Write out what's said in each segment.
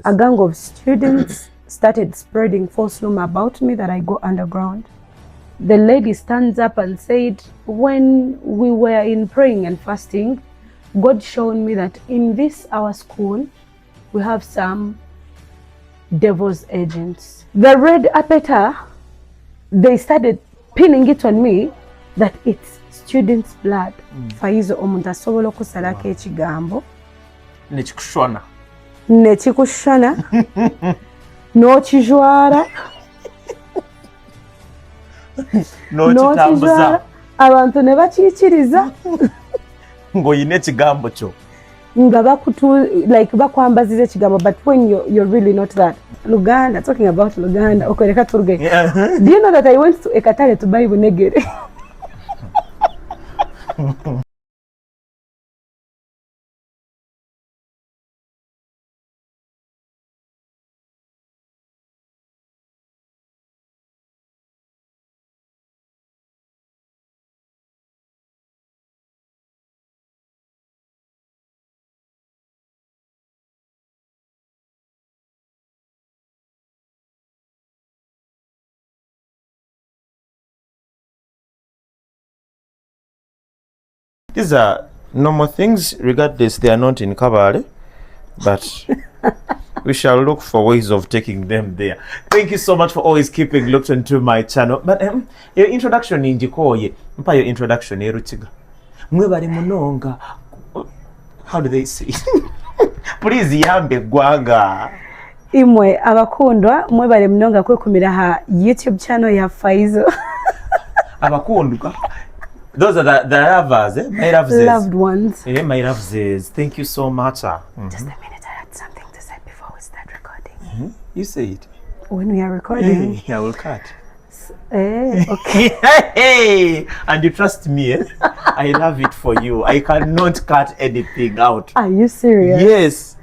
A gang of students started spreading false rumor about me that I go underground. The lady stands up and said, when we were in praying and fasting, God showed me that in this our school, we have some devil's agents. The red appeta, they started pinning it on me that it's students' blood. Faizo omuntu asobola okusalako ekigambo nekikushana n'okijwala n'okitambuza abantu ne bakiikiriza ng'oyina ekigambo kyo nga bakwambaziza ekigambo, but when you're really not that. Luganda, talking about Luganda, okwereka turuge. Do you know that I went to Ekatale to buy bunegere? These are normal things, regardless they are not in Kabale, but we shall look for ways of taking them there. Thank you so much for always keeping looked into my channel. But your introduction in Jikoye, your introduction Eruchiga. Mwebali munonga. How do they say? Please yambe gwanga. Imwe abakundwa mwebali munonga kwekumira ha YouTube channel ya Faizo. Abakundwa. Those are the lovers, eh? My loves. Loved ones. Yeah, my loves. Thank you so much. Just a minute, I had something to say before we start recording. You say it. When we are recording. I will cut. Okay. Hey, and you trust me, eh? I love it for you. I cannot cut anything out. Are you serious? Yes.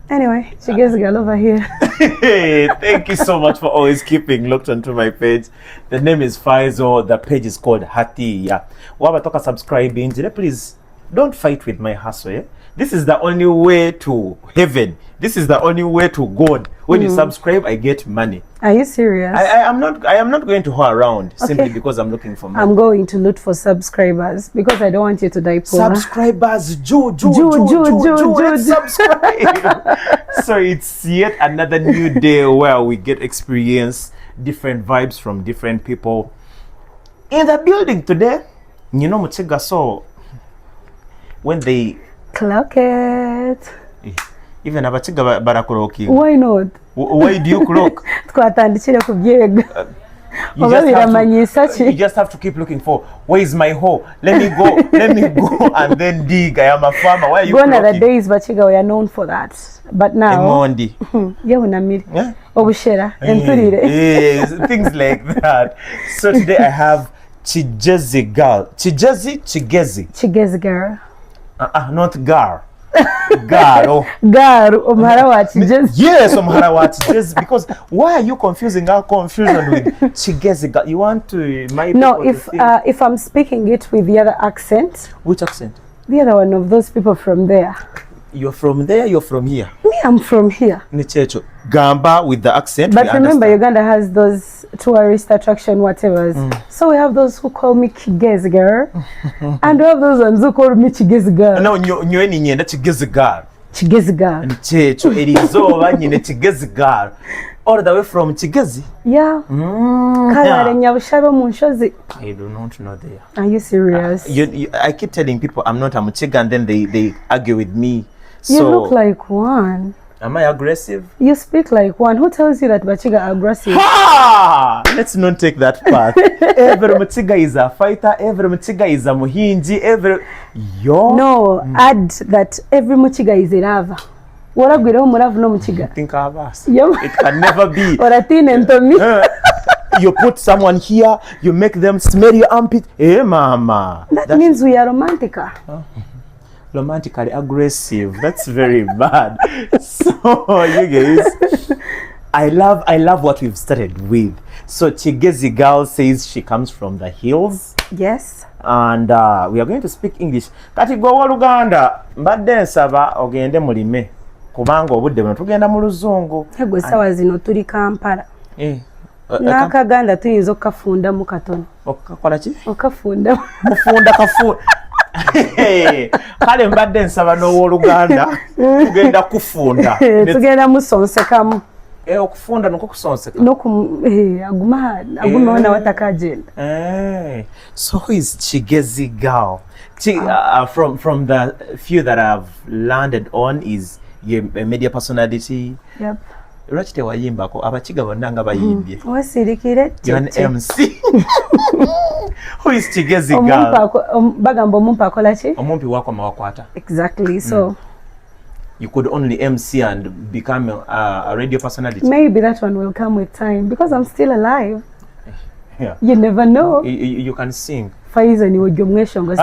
Anyway, she gets a girl over here. Hey, thank you so much for always keeping looked onto my page. The name is Faizo. The page is called Hatiya. Wabatoka subscribing. Please don't fight with my hustle. Eh? This is the only way to heaven. This is the only way to God. When you subscribe, I get money. Are you serious? I am not going to whore around simply because I'm looking for money. I'm going to look for subscribers because I don't want you to die poor. Subscribers, let's subscribe. So it's yet another new day where we get experience different vibes from different people in the building today. You know, Muchiga, so when they clock it. Even abachiga barakuroki. Why not? Why do you clock? You just have to keep looking for, where is my hoe? Let me go and then dig. I am a farmer. Why are you gone are the days Bachiga we are known for that. But now things like that. So today I have Chigezi girl. Chigezi girl. Not gar. Gar, Omhara wa Chigezi. Yes, Omhara wa Chigezi. Because why are you confusing our confusion with Chigezi girl? You want to No, if I'm speaking it with the other accent. Which accent? The other one of those people from there. You're from there, you're from here? Me, I'm from here. Nichecho. Gamba with the accent. But remember, Uganda has those tourist attraction whatevers. So we have those who call me Chigezi girl. And we have those ones who call me Chigezi girl. No, you're any Chigezi girl. Chigezi girl. Nichecho. Elizo, Chigezi girl. All the way from Chigezi? Yeah. I do not know there. Are you serious? I keep telling people I'm not a Muchiga and then they argue with me. You look like one. Am I aggressive? You speak like one. Who tells you that Bachiga are aggressive? Ha! Let's not take that path. Every Muchiga is a fighter. Every Muchiga is a Muhinji. No, add that every Muchiga is a lava. Think of us. It can never be. You put someone here, you make them smell your armpit. Hey, mama. That means we are romantic. Romantically aggressive. That's very bad. So, you guys, I love what we've started with. So, Chigezi girl says she comes from the hills. Yes. And we are going to speak English. Kati go Luganda. Mbadde nsaba ogende mulime. kubanga obudde buno tugenda mu luzungu gwe sawa zino tuli Kampala n'akaganda tuyinza okafundamu katono okakola ki okafunda mufunda kafunda kale mbadde nsaba n'owooluganda tugenda kufunda tugenda musonsekamu okufunda nokwo kusonseka aguma wana watakagenda. So who is Chigezi girl? From the few that I've landed on is a media personality. Yep. Lwaki tewayimbako abakiga bonna nga bayimbye wasirikire MC. Who is Chigezi girl? Bagamba omumpa akola ki omumpi wako mawakwata. Exactly. So you could only MC and become a radio personality. Maybe that one will come with time because I'm still alive. Yeah. You never know. You can sing. Faiza ni wojomweshongo.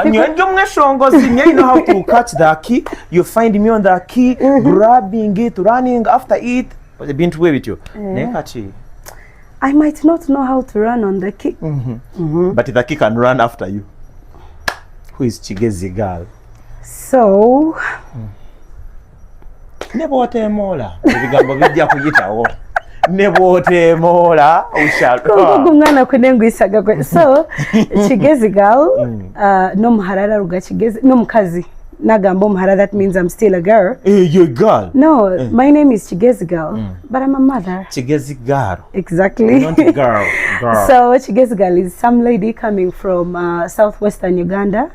You know how to catch the key. You find me on the key, grabbing it, running after it. What's been to with you? I might not know how to run on the key. But the key can run after you. Who is Chigezi girl? So Nebotemola. Ebigambo bijja kuyitawo. Nebotemola umwana kwenengwisaga kwe. So Chigezi girl nomuharara ruga Chigezi nomukazi nagamba omuhara, that means I'm still a girl. You're a girl? No, my name is Chigezi girl, but I'm a mother. Chigezi girl. Exactly. Not a girl. So Chigezi girl is some lady coming from southwestern Uganda.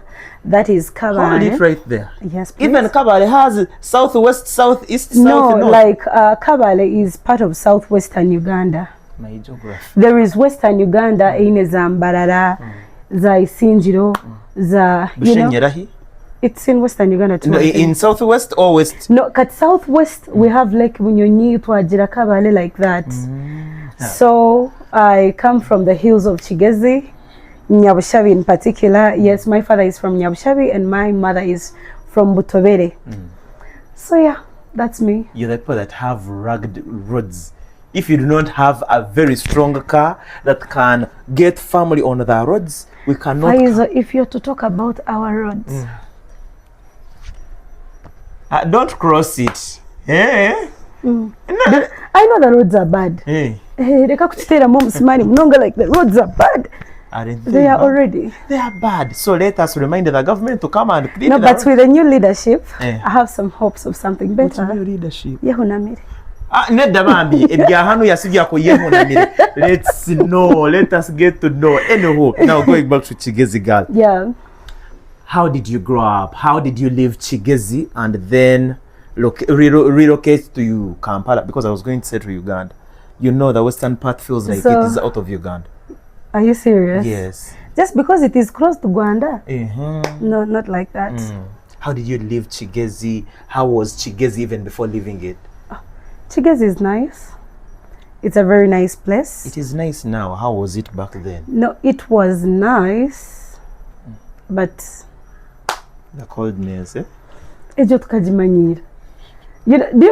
That is Kabale. Hold it right there. Yes, please. Even Kabale has southwest, southeast, no, south, north. like Kabale is part of southwestern Uganda. My geography. There is western Uganda, ine za Mbarara, za Isinjiro, za, you know. It's in western Uganda too. No, in southwest or west? No, at southwest we have like Bunyonyi, Twajira, Kabale, like that. So I come from the hills of Chigezi, Nyabushabi in particular. Yes, my father is from Nyabushabi and my mother is from Butobere. So yeah, that's me. You're the people that have rugged roads. If you do not have a very strong car that can get family on the roads, we cannot. If you're to talk about our roads. Don't cross it. I know the roads are bad. Like the roads are bad. They are already. They are bad. So let us remind the government to come and clean. No, but with the new leadership, I have some hopes of something better. What's new leadership? Yehunamiri. Let's know. Let us get to know. Anywho, now going back to Chigezi girl. Yeah. How did you grow up? How did you leave Chigezi and then relocate to Kampala? Because I was going to say to Uganda. You know the western part feels like it is out of Uganda. Are you serious? Yes. Just because it is close to Rwanda? No, not like that. How did you leave Chigezi? How was Chigezi even before leaving it? Chigezi is nice. It's a very nice place. It is nice now. How was it back then? No, it was nice, but the coldness, eh? Do you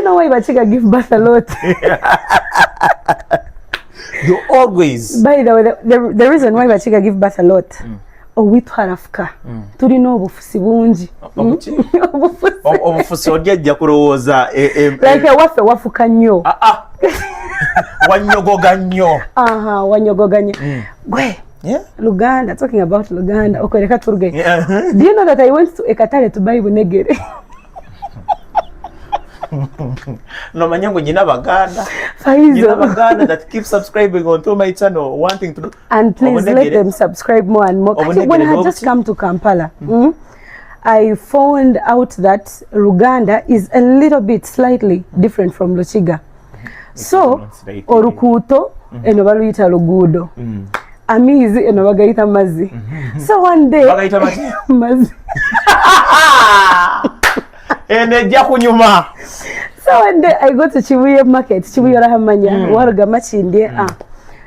know why Bachiga give birth a lot? You always. By the way, the reason why Bachiga give birth a lot. Owitwarafuka tulina obufusi bungi obufusi ojja kurowooza like waffe wafuka nnyo wanyogoga nnyo wanyogoga nnyo gwe Luganda, talking about Luganda, okwereka turuge. Do you know that I went to Ekatale to buy bunegere? No manyango nyina baganda. Nyina baganda that keep subscribing onto my channel, wanting to do. And please let them subscribe more and more. When I just come to Kampala, I found out that Luganda is a little bit slightly different from Luchiga. So, Orukuto eno baluyita Lugudo. Amizi eno bagayita Mazi. So one day bagayita Mazi. Enejja kunyuma. So one day I go to Chibuye market, Chibuye Rahamanya, waruga machinde.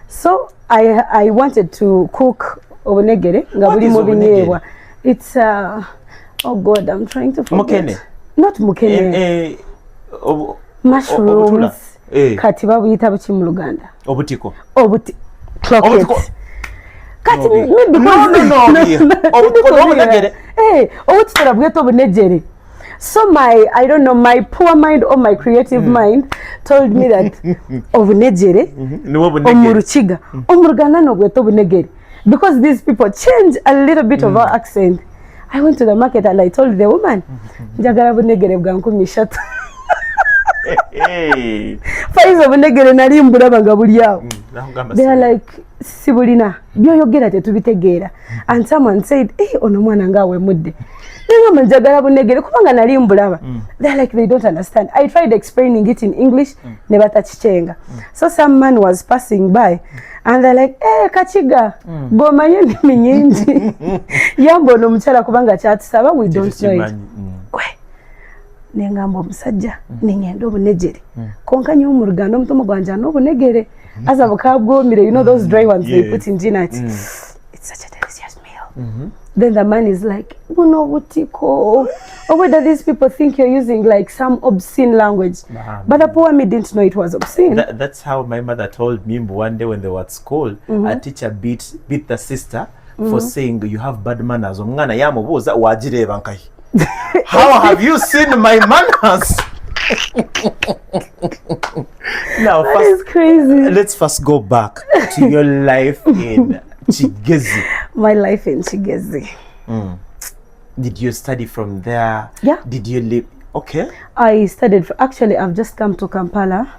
So I wanted to cook obunegere nga buli mu binyeebwa. It's oh God, I'm trying to forget. Mukene. Not mukene. Mushrooms. Kati babuyita buki mu Luganda. Obutiko. Croquettes. Kati no. Obutiko obunegere. Obutiko bweta obunegere. So I don't know, my poor mind or my creative mind told me that obunegere omuruchiga omuruganda nobweto obunegere, because these people change a little bit of our accent. I went to the market and I told the woman njagala bunegere bwa 10,000. Faizo bunegere nali mbulaba nga buli awo. They are like sibulina byoyogera tetubitegeera. And someone said ono mwana ngawe mudde. Nenga njagala bunegere kubanga nali mbulaba. They are like they don't understand. I tried explaining it in English ne batachichenga. So some man was passing by and they're like kachiga bomanye nnimi nyingi yambona omukyala kubanga kyatusaba we don't know it. Nengamba omusajja nengenda obunegere konka nyo mu Ruganda omutomo gwanja n'obunegere aza bukabwomire, you know those dry ones they put in dinner. It's such a delicious meal. Then the man is like buno butiko, or whether these people think you're using like some obscene language. But the poor me didn't know it was obscene. That's how my mother told me one day when they were at school. A teacher beat the sister for saying you have bad manners. Omwana yamubuuza wagireba nkai. How have you seen my manners? Now, that is crazy. Let's first go back to your life in Kigezi. My life in Kigezi. Did you study from there? Yeah. Did you live? Okay. I studied. Actually, I've just come to Kampala.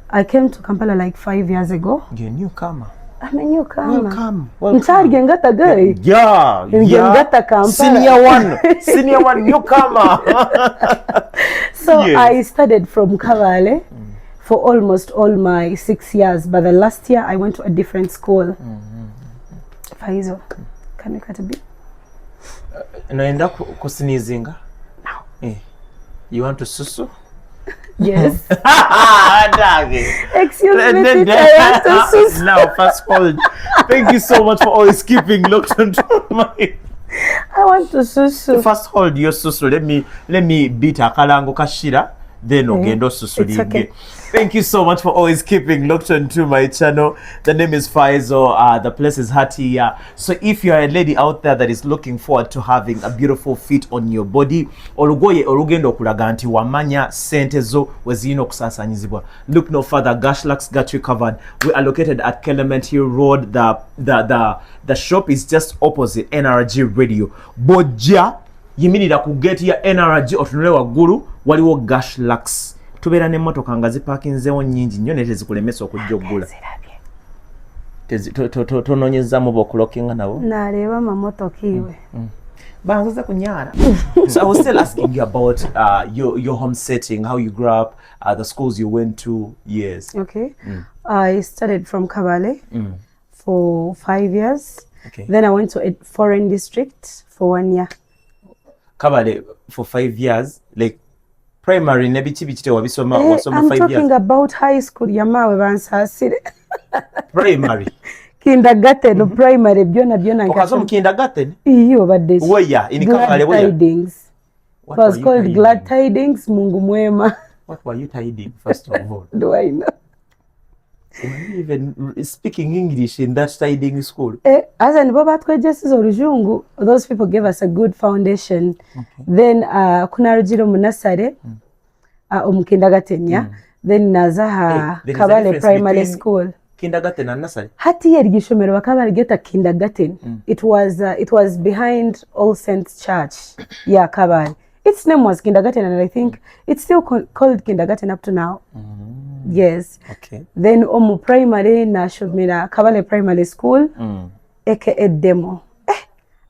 I came to Kampala like 5 years ago. You're a newcomer. I'm a newcomer. Welcome. Ngata guy. Yeah. Ngata Kampala. Senior one, newcomer. So yes. I studied from Kabale for almost all my 6 years, but the last year I went to a different school. Faizo, can you cut a bit? Naenda kusinizinga? No. You want to susu? Yes. Excuse me, teacher, I want to susu. Now, fast hold. Thank you so much for always keeping looked into my... I want to susu. First hold your susu. Let me beat a kalango kashira. Then ogendo susu. It's okay. Thank you so much for always keeping looked into my channel. The name is Faizo. The place is Hatia. So if you are a lady out there that is looking forward to having a beautiful fit on your body, olugoye olugendo okulaga nti wamanya sente zo wezino kusasanyizibwa. Look no further. Gashlax got you covered. We are located at Clement Hill Road. The shop is just opposite NRG Radio. Bojja yimirira ku gate ya NRG otunule waggulu waliwo Gashlax. Tubeera n'emmotoka nga zipakinzeewo nnyingi nnyo ne tezikulemesa okujja oggula. Tonoonyezaamu b'okulookinga nabo? Naleeba mamotoka iwe. Bangaza kunyaala. So I was still asking you about your home setting, how you grew up, the schools you went to. Yes. Okay. I studied from Kabale for 5 years. Okay. Then I went to a foreign district for 1 year. Kabale for 5 years, like primary nebiki bikite wabisoma wasoma 5 years. I'm talking about high school yamawe bansasire. Primary. Kindergarten, primary byona Okazoma kindergarten? Iyo badde. Where in Kabale where? Tidings. It was called Glad Tidings Mungu Mwema. What were you tiding first of all? Do I know? Were you even speaking English in that tiding school? As an baba twejesiza olujungu, those people gave us a good foundation. Okay. Then kunarujiro munasare omukindergarten. Then nazaha Kabale Primary School. Kindergarten and nursery. Hati yeri gishomero bakabale geta kindergarten. It was behind All Saints Church. Yeah, Kabale. Its name was kindergarten, and I think it's still called kindergarten up to now. Yes. Okay. Then omu primary na shomera Kabale Primary School. Aka demo.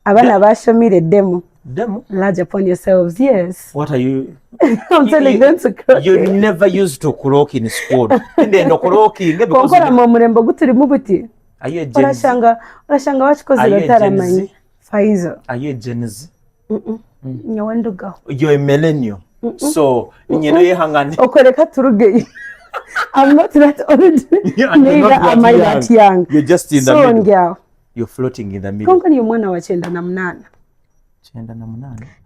Abana bashomire demo. Demo? Large upon yourselves. Yes. What are you? I'm telling them to croak. You never used to croak in school. Ndendo croaking because konkora mu murembo guturi mu buti. Are you a Gen Z? Urashanga wachikoze bataramanyi. Faizo. Are you a Gen Z? Nyawenduga. You're a millennial. So, nyeno yehangane. Okoreka turuge. I'm not that old. Neither am I that young. You're just in the middle. Girl. You're floating in the middle. Konkani yomwana wa 98.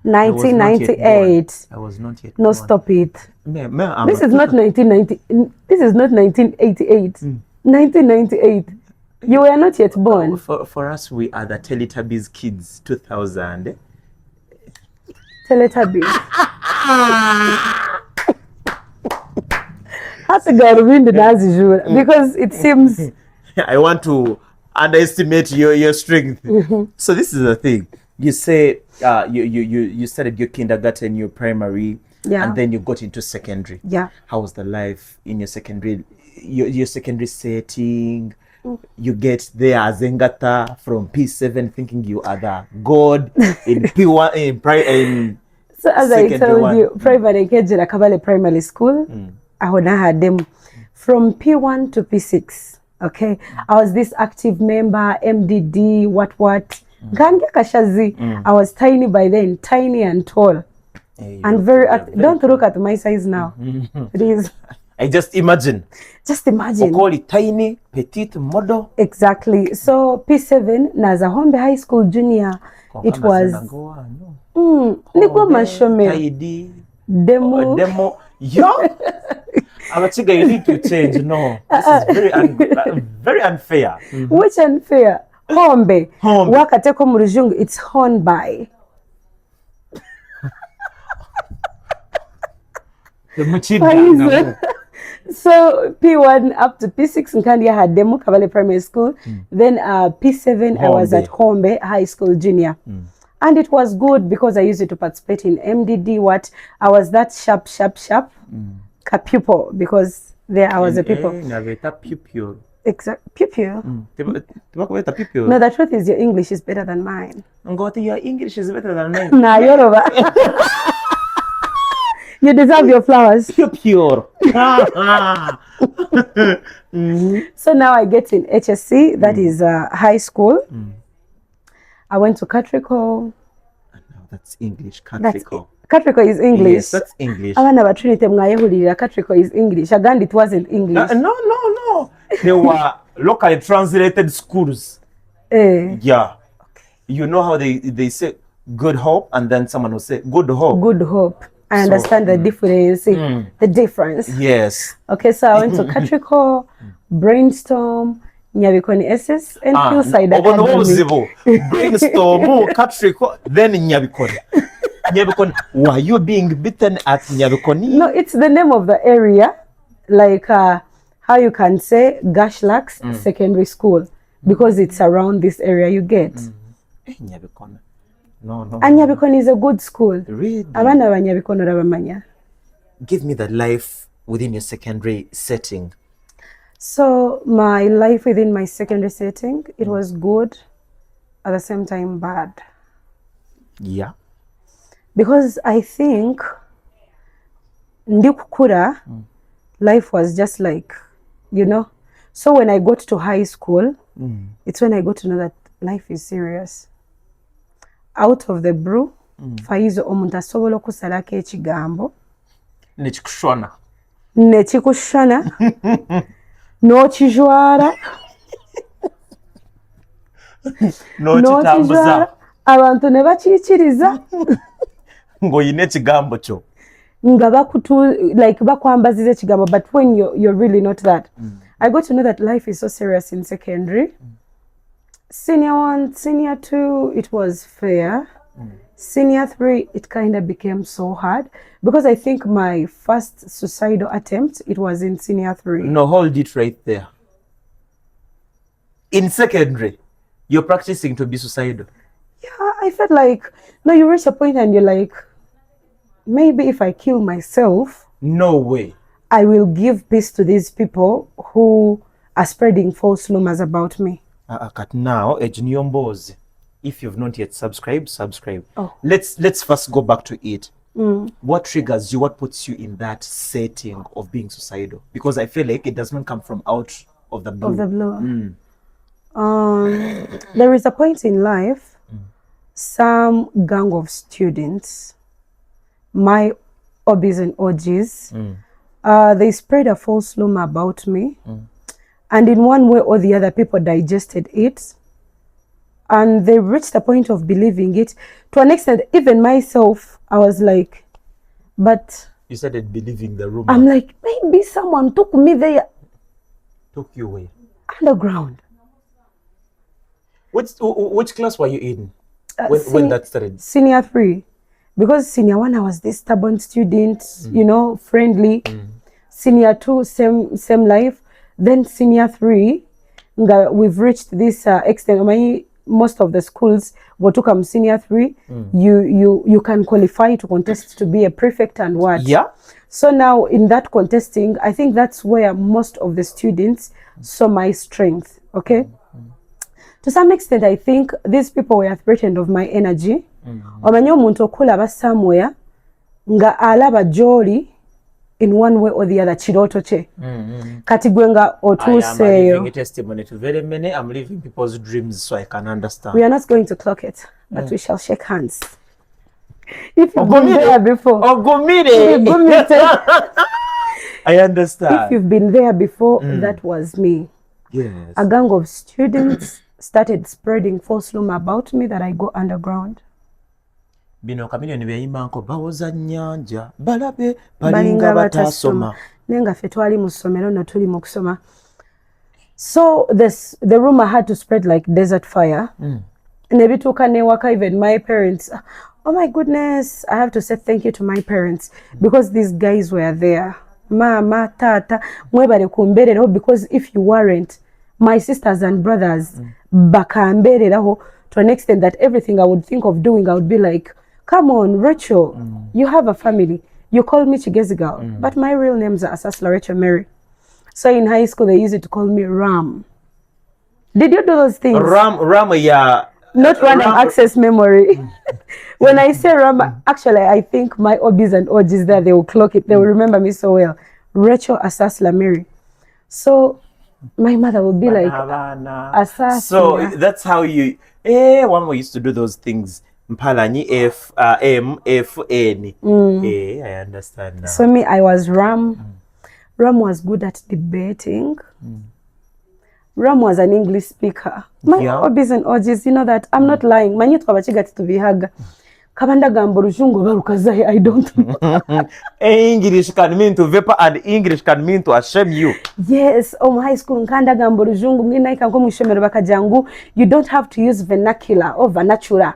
1998. I was not yet No, born. stop it. This is not 1990. This is not 1988. 1998. You were not yet born. For us, we are the Teletubbies kids. 2000. Teletubbies. Hasigaye Rubindi nazijura because it seems I want to underestimate your strength. So this is the thing. You say you started your kindergarten, your primary, Yeah. and then you got into secondary. Yeah. How was the life in your secondary secondary setting? You get there as Engata from P7 thinking you are the god in P1 in so as I secondary told one. you, primary Kejera Kabale Primary School, aho nahaddemu from P1 to P6. Okay, I was this active member, MDD, what. Gange kashazi. I was tiny by then, tiny and tall. And very don't look at my size now. Please. I just imagine. Just imagine. Call it tiny, petite model. Exactly. So P7 naza Hombe High School Junior. It was Niko Mashomero. Demo. Yo. Abachiga, you need to change. No, this is very unfair. Which unfair? Hombe. Wakateko mu Rujungu, it's honed by. So P1 up to P6 in Kandia had Demo Kabale Primary School. Then P7 I was at Hombe High School Junior. And it was good because I used it to participate in MDD. I was that sharp pupil because there I was a pupil. Exact pupil. No, the truth is your English is better than mine. Your English is better than mine. Nah, you're over. You deserve your flowers. Pure. So now I get in HSC, that is high school. I went to Catrico. That's English, Catrico. Catrico is English. Yes, that's English. Catrico is English. Agand, it wasn't English. No. They were locally translated schools. Yeah. Okay. You know how they say Good Hope, and then someone will say Good Hope. Good Hope. I understand the difference. The difference. Yes. Okay, so I went to Catrico, Brainstorm, Nyabikoni SS, and Hillside Academy. Brainstorm, Catrico, then Nyabikoni. Nyabikoni. Were you being bitten at Nyabikoni? No, it's the name of the area, like how you can say Gashlax Secondary School, because it's around this area you get. Nyabikoni. No. And Nyabikoni is a good school. Really? Abana ba Nyabikoni rabamanya. Give me the life within your secondary setting. So my life within my secondary setting, it was good, at the same time bad. Yeah. Because I think ndikukura, life was just like, So when I got to high school, it's when I got to know that life is serious. Out of the blue, faizo omuntu asobola okusalako ekigambo nekikushwana n'okijwala n'okitambuza abantu ne bakiikiriza ng'oyina ekigambo kyo nga bakwambaziza ekigambo, but when you're really not that. I got to know that life is so serious in secondary. Senior 1, Senior 2, it was fair. Senior 3, it kind of became so hard because I think my first suicidal attempt, it was in Senior 3. No, hold it right there. In secondary, you're practicing to be suicidal. Yeah, I felt like, you reach a point and you're like, maybe if I kill myself, no way, I will give peace to these people who are spreading false rumors about me. Now, if you've not yet subscribed. Oh. Let's first go back to it. What triggers you? What puts you in that setting of being suicidal? Because I feel like it does not come from out of the blue. There is a point in life, some gang of students, my OBs and OGs, they spread a false rumor about me. And in one way or the other, people digested it. And they reached the point of believing it. To an extent, even myself, I was like, but... You started believing the rumor. I'm like, maybe someone took me there. Took you where? Underground. Which class were you in when that started? Senior 3. because senior 1 I was this stubborn student, you know, friendly. Senior 2 same life. Then senior 3 we've reached this extent. Most of the schools Botukam senior 3 you can qualify to contest to be a prefect and what. Yeah. So now in that contesting, I think that's where most of the students saw my strength. Okay. To some extent, I think these people were threatened of my energy. Omanyo omuntu okulaba somewhere nga alaba joli in one way or the other chiroto che. Kati gwe nga otuuseeyo. I am giving a testimony to very many. I'm living people's dreams so I can understand. We are not going to clock it, but we shall shake hands. If you've been there before. I understand. If you've been there before, that was me. Yes. A gang of students started spreading false rumor about me that I go underground. Bino Chameleone byeyimanko bawoza nnyanja balabe balinga batasoma nenga ffe twali mu ssomero no tuli mu kusoma. So the rumor had to spread like desert fire. Nebituuka newaka, even my parents, oh my goodness, I have to say thank you to my parents because these guys were there. Mama, tata, mwebale kumbereraho, because if you weren't, my sisters and brothers bakambereraho to an extent that everything I would think of doing, I would be like, come on, Rachel, you have a family. You call me Chigezi girl, but my real names are Asasla Rachel Mary. So in high school, they used to call me Ram. Did you do those things? Ram, yeah. Not random access memory. When I say Ram, actually, I think my OBs and OGs there, they will clock it. They will remember me so well. Rachel Asasla Mary. So my mother would be like, Asasla. So that's how you, one way used to do those things. Mpalanyi M F N. I understand now. So me, I was Ram. Ram was good at debating. Ram was an English speaker. My hobbies and OGs, you know that I'm not lying. Manyi twabachigati tubihaga. Kabanda gambo rujungo barukazaye, I don't know. English can mean to vapor and English can mean to ashame you. Yes, high school nkanda gambo rujungo mgina ikanko mwishomero bakajangu. You don't have to use vernacular or vernacular.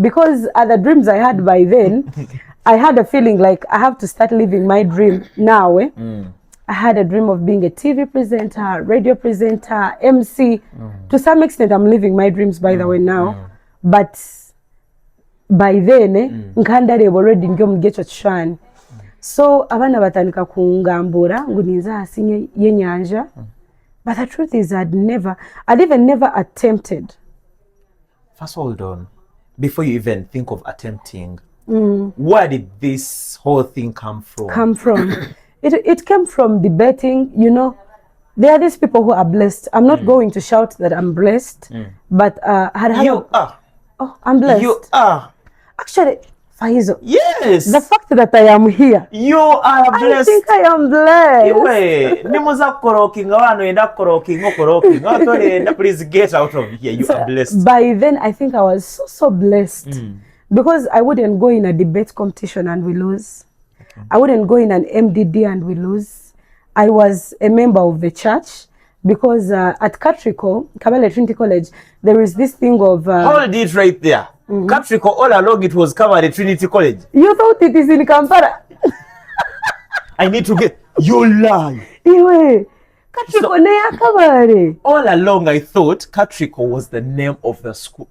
Because other dreams I had by then, I had a feeling like I have to start living my dream now. I had a dream of being a TV presenter, radio presenter, MC. To some extent, I'm living my dreams, by the way, now. But by then, nkandare already ngecho chishani. So abana batanika kungambura nguninza asinye yenyanja. But the truth is, I'd even never attempted. First, hold on. Before you even think of attempting, where did this whole thing come from? It came from debating, you know. There are these people who are blessed. I'm not going to shout that I'm blessed, but you are. Oh, I'm blessed. You are. Actually, Faizo. Yes. The fact that I am here. You are blessed. I think I am blessed. Please get out of here. You are blessed. By then, I think I was so blessed. Because I wouldn't go in a debate competition and we lose. I wouldn't go in an MDD and we lose. I was a member of the church because at Catrico, Kabale Trinity College, there is this thing of... Hold it right there. Caprico, all along it was covered at Trinity College. You thought it is in Kampala? I need to get... You lie. Iwe, Caprico neya kabare. All along I thought Caprico was the name of the school.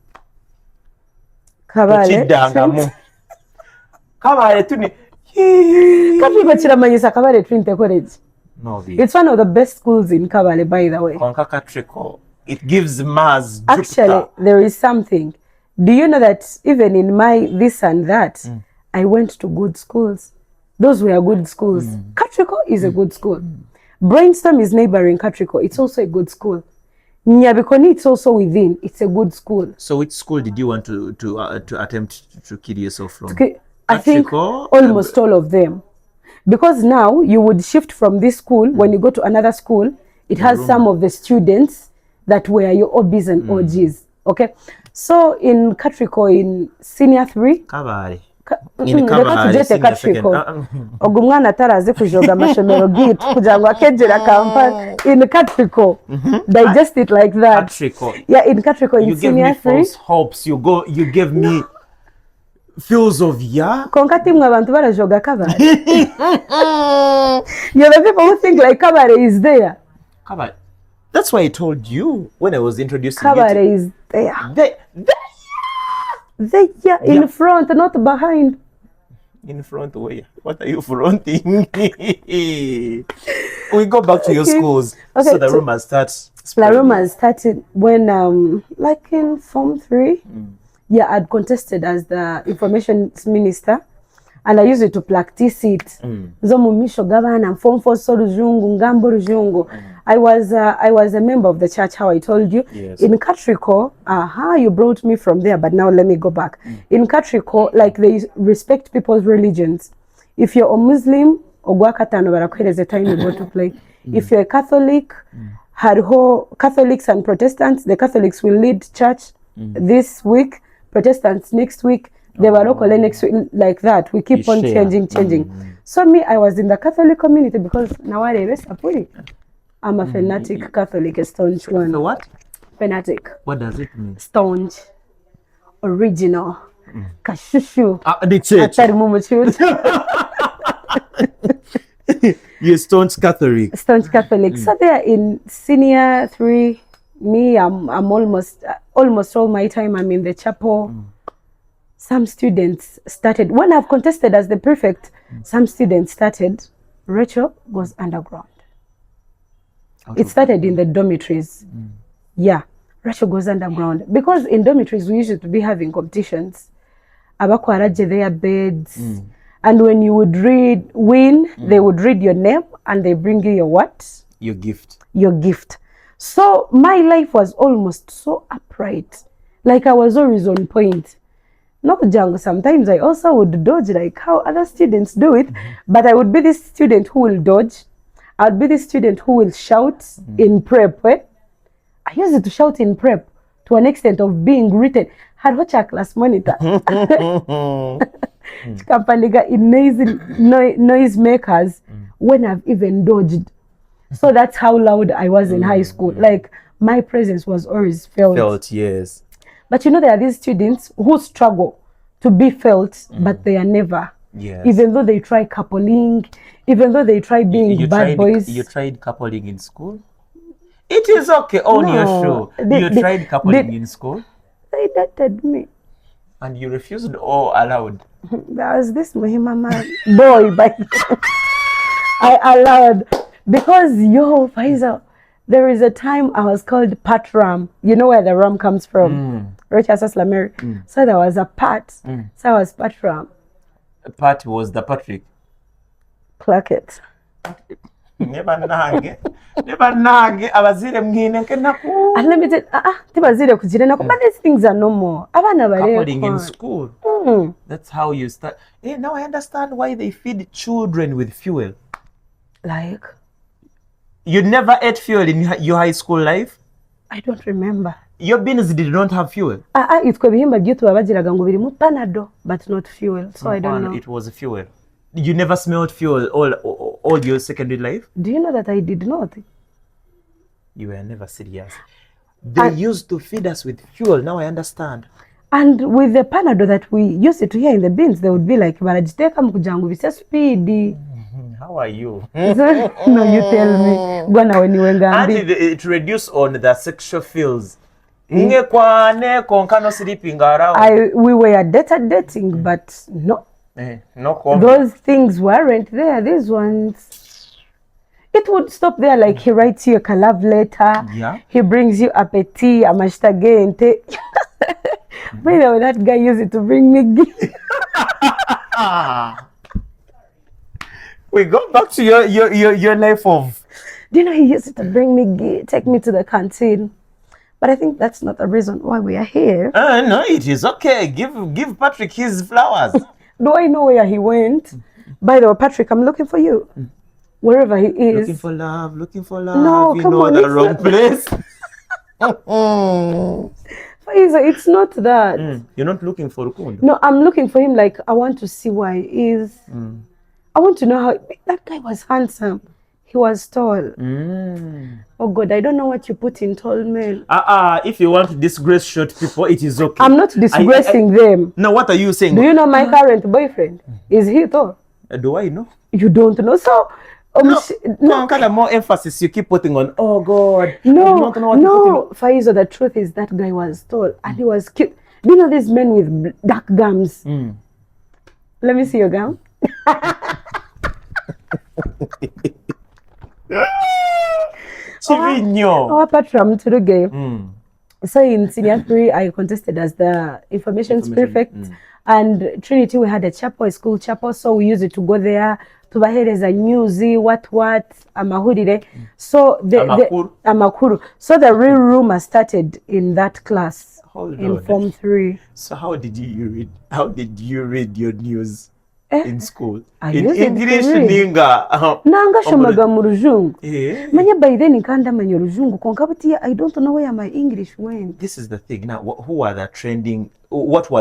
Kabale. Kabale tuni. Caprico chiramanyisa Kabale Trinity College. No, it's one of the best schools in Kabale, by the way. Konka Caprico. It gives Mars, Jupiter. Actually, there is something. Do you know that even in my this and that, I went to good schools? Those were good schools. Catrico is a good school. Brainstorm is neighboring Catrico. It's also a good school. Nyabikoni, it's also within. It's a good school. So which school did you want to attempt to kill yourself from? I think almost all of them. Because now you would shift from this school, when you go to another school, it has some of the students that were your OBs and OGs. Okay? So in Catrico, in senior 3, Kabale. In Catrico, Ogumwana taraze kujoga mashomero gitu kujangwa kejera Kampala. In Catrico, digest it like that. Catrico. Yeah, in Catrico, in you senior 3. You gave me false hopes. You gave me Feels of yeah. konka timwe abantu barajoga kabare. You're the people who think like kabare is there. Kabare. That's why I told you when I was introducing Kabare you is there. Yeah. In front, not behind. In front way. What are you fronting? We go back to your schools. Okay, So the rumors start The spreading. rumors started when like in Form 3. Yeah, I'd contested as the information minister, and I used it to practice it. Zomumisho gavana Form 4 so rujungu ngambo rujungu. I was a member of the church, how I told you. Yes. In Catrico, you brought me from there, but now let me go back. In Catrico, like they respect people's religions. If you're a Muslim, ogwakatano barakwere the time you go to play. If you're a Catholic, Catholics and Protestants, the Catholics will lead church this week, Protestants next week, the Barokole next week, like that. We keep on changing. So me, I was in the Catholic community because now I'm a fanatic Catholic, a staunch one. So what? Fanatic. What does it mean? Staunch. Original. Kashushu. The church. Atari mumuchuchu. You're staunch Catholic. Staunch Catholic. So there in senior 3, me, I'm almost all my time I'm in the chapel. Some students started, when I've contested as the prefect, some students started. Rachel goes underground. It started in the dormitories. Yeah, Rachel goes underground. Because in dormitories, we used to be having competitions. Abakwaraje their beds. And when you would win, they would read your name and they bring you your what? Your gift. Your gift. So my life was almost so upright. Like I was always on point. Not jungle. Sometimes I also would dodge like how other students do it. But I would be this student who will dodge. I would be the student who will shout in prep. I used to shout in prep to an extent of being written. Had watch a class monitor. Kampaniga in noise makers when I've even dodged. So that's how loud I was in high school. Like my presence was always felt. Yes. But you know, there are these students who struggle to be felt, but they are never. Yes. Even though they try coupling, even though they try being bad boys. You tried coupling in school? It is okay on your show. You tried coupling in school? They dated me. And you refused or allowed? There was this Muhima man, boy, but I allowed. Because, Faisal, there is a time I was called Pat Ram. You know where the ram comes from? Richard Saslameri. So there was a Pat. So I was Pat Ram. Pat was the Patrick. Clackett. Never nage. Abazire mngine kenaku. Unlimited. Tibazire kujire nako. But these things are no more. Coupling in school. That's how you start. Hey, now I understand why they feed children with fuel. Like? You never ate fuel in your high school life? I don't remember. Your beans did not have fuel? It's bihimba byitu babagiraga ngo birimu panado, but not fuel. So I don't know. It was fuel. You never smelled fuel all your secondary life? Do you know that I did not? You were never serious. They used to feed us with fuel. Now I understand. And with the panado that we used to hear in the beans, they would be like, barajiteka mukujangu vise speedy. How are you? No, you tell me. And it reduced on the sexual feels. We were dating, but no. No. Those things weren't there. These ones. It would stop there, like he writes you a love letter. Yeah. He brings you a petit, a mashtagente. By the way, that guy used it to bring me gifts. We go back to your life of. Do you know he used to bring me take me to the canteen? But I think that's not the reason why we are here. No, it is okay. Give Patrick his flowers. Do I know where he went? By the way, Patrick, I'm looking for you. Wherever he is. Looking for love. No, come on. The wrong place. It's not that. You're not looking for Rukundo? No, I'm looking for him. Like, I want to see where he is. I want to know how. That guy was handsome. He was tall. Oh God, I don't know what you put in tall men. If you want to disgrace short people, it is okay. I'm not disgracing them. No, what are you saying? Do you know my current boyfriend? Is he tall? Do I know? You don't know. So, no. Kind of more emphasis you keep putting on, oh God. No, Faizo, the truth is that guy was tall and he was cute. Do you know these men with dark gums? Let me see your gum. Apart from to the game. So in senior 3, I contested as the information prefect. And Trinity, we had a chapel, a school chapel, so we used it to go there. Tubahereza newsy, what, amahurire. So amakuru. So the real rumor started in that class. In Form 3. So how did you read? How did you read your news in school? In English nanga shomaga mu rujungu. Manya by then nkanda manya rujungu konka buti I don't know where my English went. This is the thing. Now, what were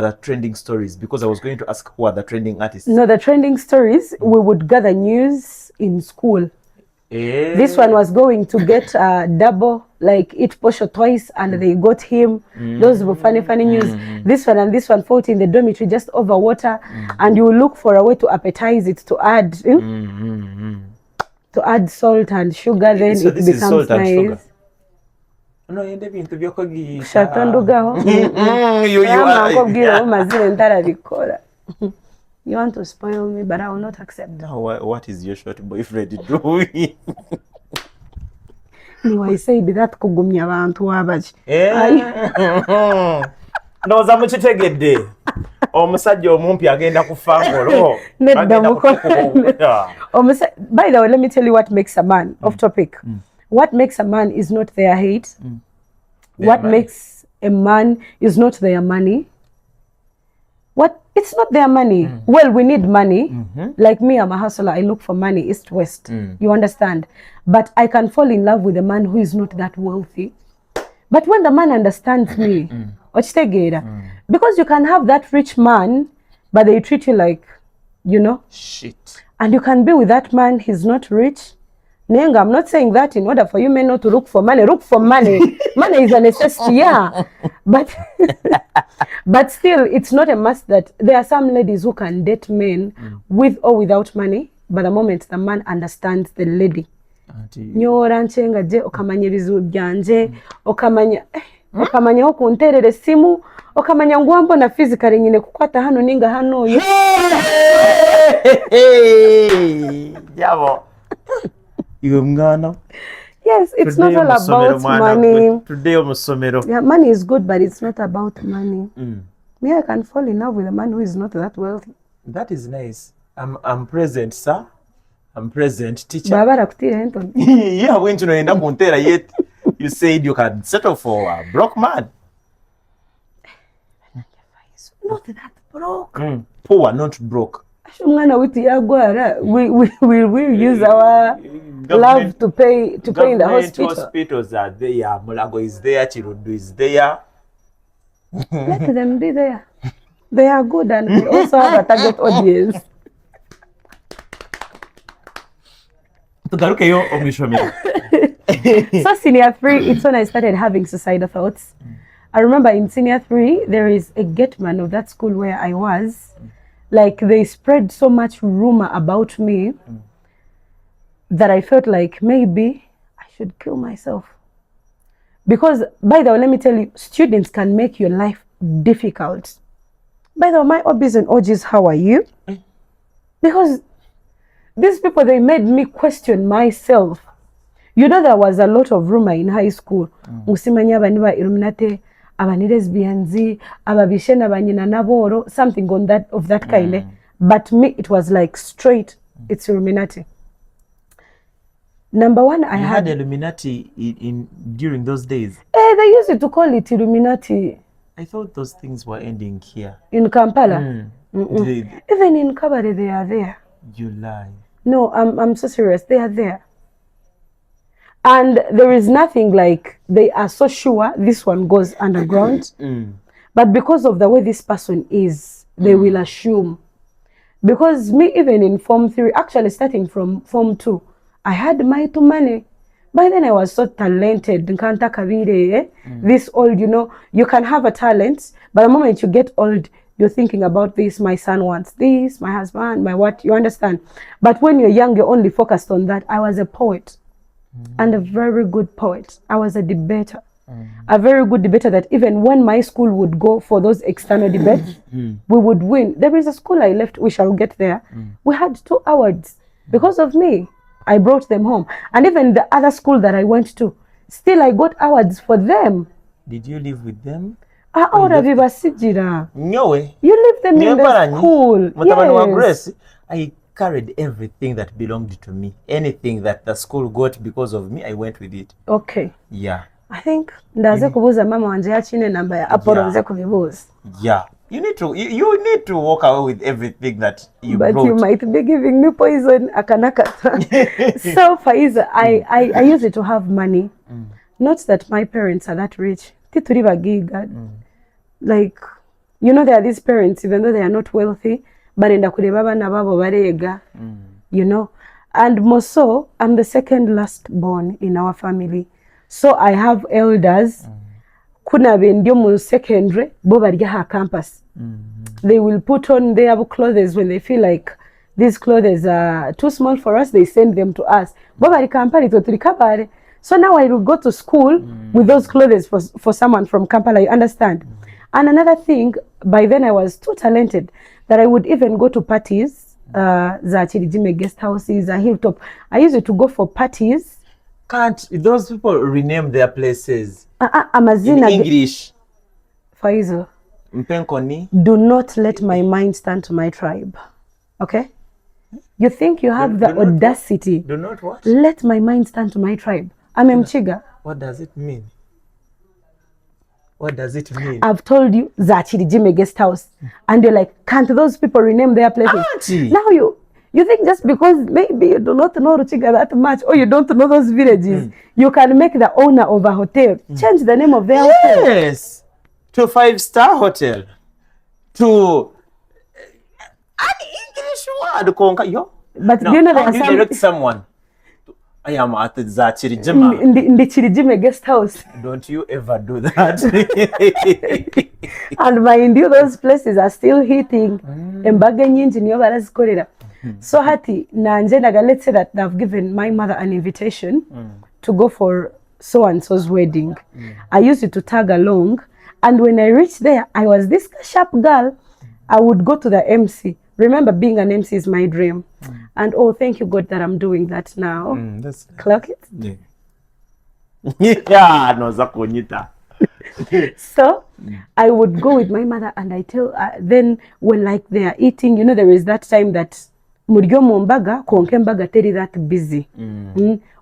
the trending stories? Because I was going to ask who are the trending artists. No, the trending stories, we would gather news in school. This one was going to get double, like eat Posho twice, and they got him. Those were funny news. This one and this one fought in the dormitory just over water, and you look for a way to appetize it, to add salt and sugar. Then so it this becomes is salt nice. And sugar. No, You want to spoil me, but I will not accept. Now, what is your short boyfriend doing? No, I said that kugumya abantu wabachi. No, zamuchitegedde. Omusajja omumpi agenda kufa ngolo. By the way, let me tell you what makes a man. Off topic. What makes a man is not their hate. What makes a man is not their money. It's not their money. Well, we need money. Like me, I'm a hustler. I look for money, east, west. You understand? But I can fall in love with a man who is not that wealthy. But when the man understands me, because you can have that rich man, but they treat you like, shit. And you can be with that man, he's not rich. Nenga, I'm not saying that in order for you men not to look for money. Look for money. Money is a necessity, yeah. But still, it's not a must that there are some ladies who can date men with or without money. But the moment the man understands the lady, nyora nchenga je okamanya bizu byanje okamanya okunterere simu okamanya ngwambo na physically nyine kukwata hano ninga hano yo. Jabo. Yes, it's not all about money. Today, yeah, money is good, but it's not about money. Me, I can fall in love with a man who is not that wealthy. That is nice. I'm present, sir. I'm present, teacher. Yeah, when you end up on yet, you said you can settle for a broke man. Not that broke. Poor, not broke. We use our love to pay in the hospital. Hospitals are there. Mulago is there. Chirundu is there. Let them be there. They are good and they also have a target audience. So senior 3, it's when I started having suicidal thoughts. I remember in senior 3, there is a gate man of that school where I was. Like they spread so much rumor about me that I felt like maybe I should kill myself. Because, by the way, let me tell you, students can make your life difficult. By the way, my hobbies and OGs, how are you? Because these people, they made me question myself. You know, there was a lot of rumor in high school. Musimanya baniba Illuminati, abani lesbians, ababishena banyina naboro, something on that of that kind. But me, it was like straight. It's Illuminati. Number one, I had Illuminati in during those days. They used it to call it Illuminati. I thought those things were ending here in Kampala. Even in Kabare, they are there. You lie. No, I'm so serious. They are there. And there is nothing like they are so sure this one goes underground. But because of the way this person is, they will assume. Because me, even in Form 3, actually starting from Form 2, I had my two money. By then I was so talented. Nkanta kabire, this old, you know, you can have a talent, but the moment you get old, you're thinking about this, my son wants this, my husband, my what, you understand? But when you're young, you're only focused on that. I was a poet and a very good poet. I was a debater. A very good debater that even when my school would go for those external debates, we would win. There is a school I left, we shall get there. We had 2 awards because of me. I brought them home. And even the other school that I went to, still I got awards for them. Did you live with them? Nyowe. You leave them in the school. Yes. I carried everything that belonged to me. Anything that the school got because of me, I went with it. Okay. Yeah. I think ndaze kubuza mama wanje yachine namba ya Apollo nze kubibuza. Yeah. You need to walk away with everything that you but brought. You might be giving me poison akanakata. So Faiza, I use it to have money. Not that my parents are that rich. Tituri bagiga. Like, you know, there are these parents, even though they are not wealthy, but in baba na babo barega, you know. And more so, I'm the second last born in our family. So I have elders. Kuna bendio mu secondary, bo barya campus. They will put on their clothes when they feel like these clothes are too small for us, they send them to us. Bo bari Kampala to Kampala. So now I will go to school with those clothes for someone from Kampala, you understand? And another thing, by then I was too talented that I would even go to parties, Zachirijime guest houses, a hilltop. I used to go for parties. Can't those people rename their places in English? Faizo, Mpenkoni. Do not let my mind stand to my tribe. Okay? You think you have the audacity. Do not what? Let my mind stand to my tribe. I'm Mchiga. What does it mean? What does it mean? I've told you Zachirijime guest house. And you're like, can't those people rename their places? Auntie. Now you think just because maybe you do not know Ruchiga that much or you don't know those villages, you can make the owner of a hotel change the name of their hotel. Yes. To 5-star hotel. To an English word. But do you know there are some... direct someone. I am at the Zachirijime. In the Chirijime guest house. Don't you ever do that. And mind you, those places are still hitting. Embaga nyingi niyo barazikorera. So hati nanje naga, let's say that I've given my mother an invitation to go for so and so's wedding. I used to tag along, and when I reached there, I was this sharp girl. I would go to the MC. Remember, being an MC is my dream. And oh, thank you God that I'm doing that now. That's Clock it. Yeah, no zakonyita. So I would go with my mother, and I tell then when like they are eating, you know, there is that time that muryo mumbaga konke mbaga teri that busy.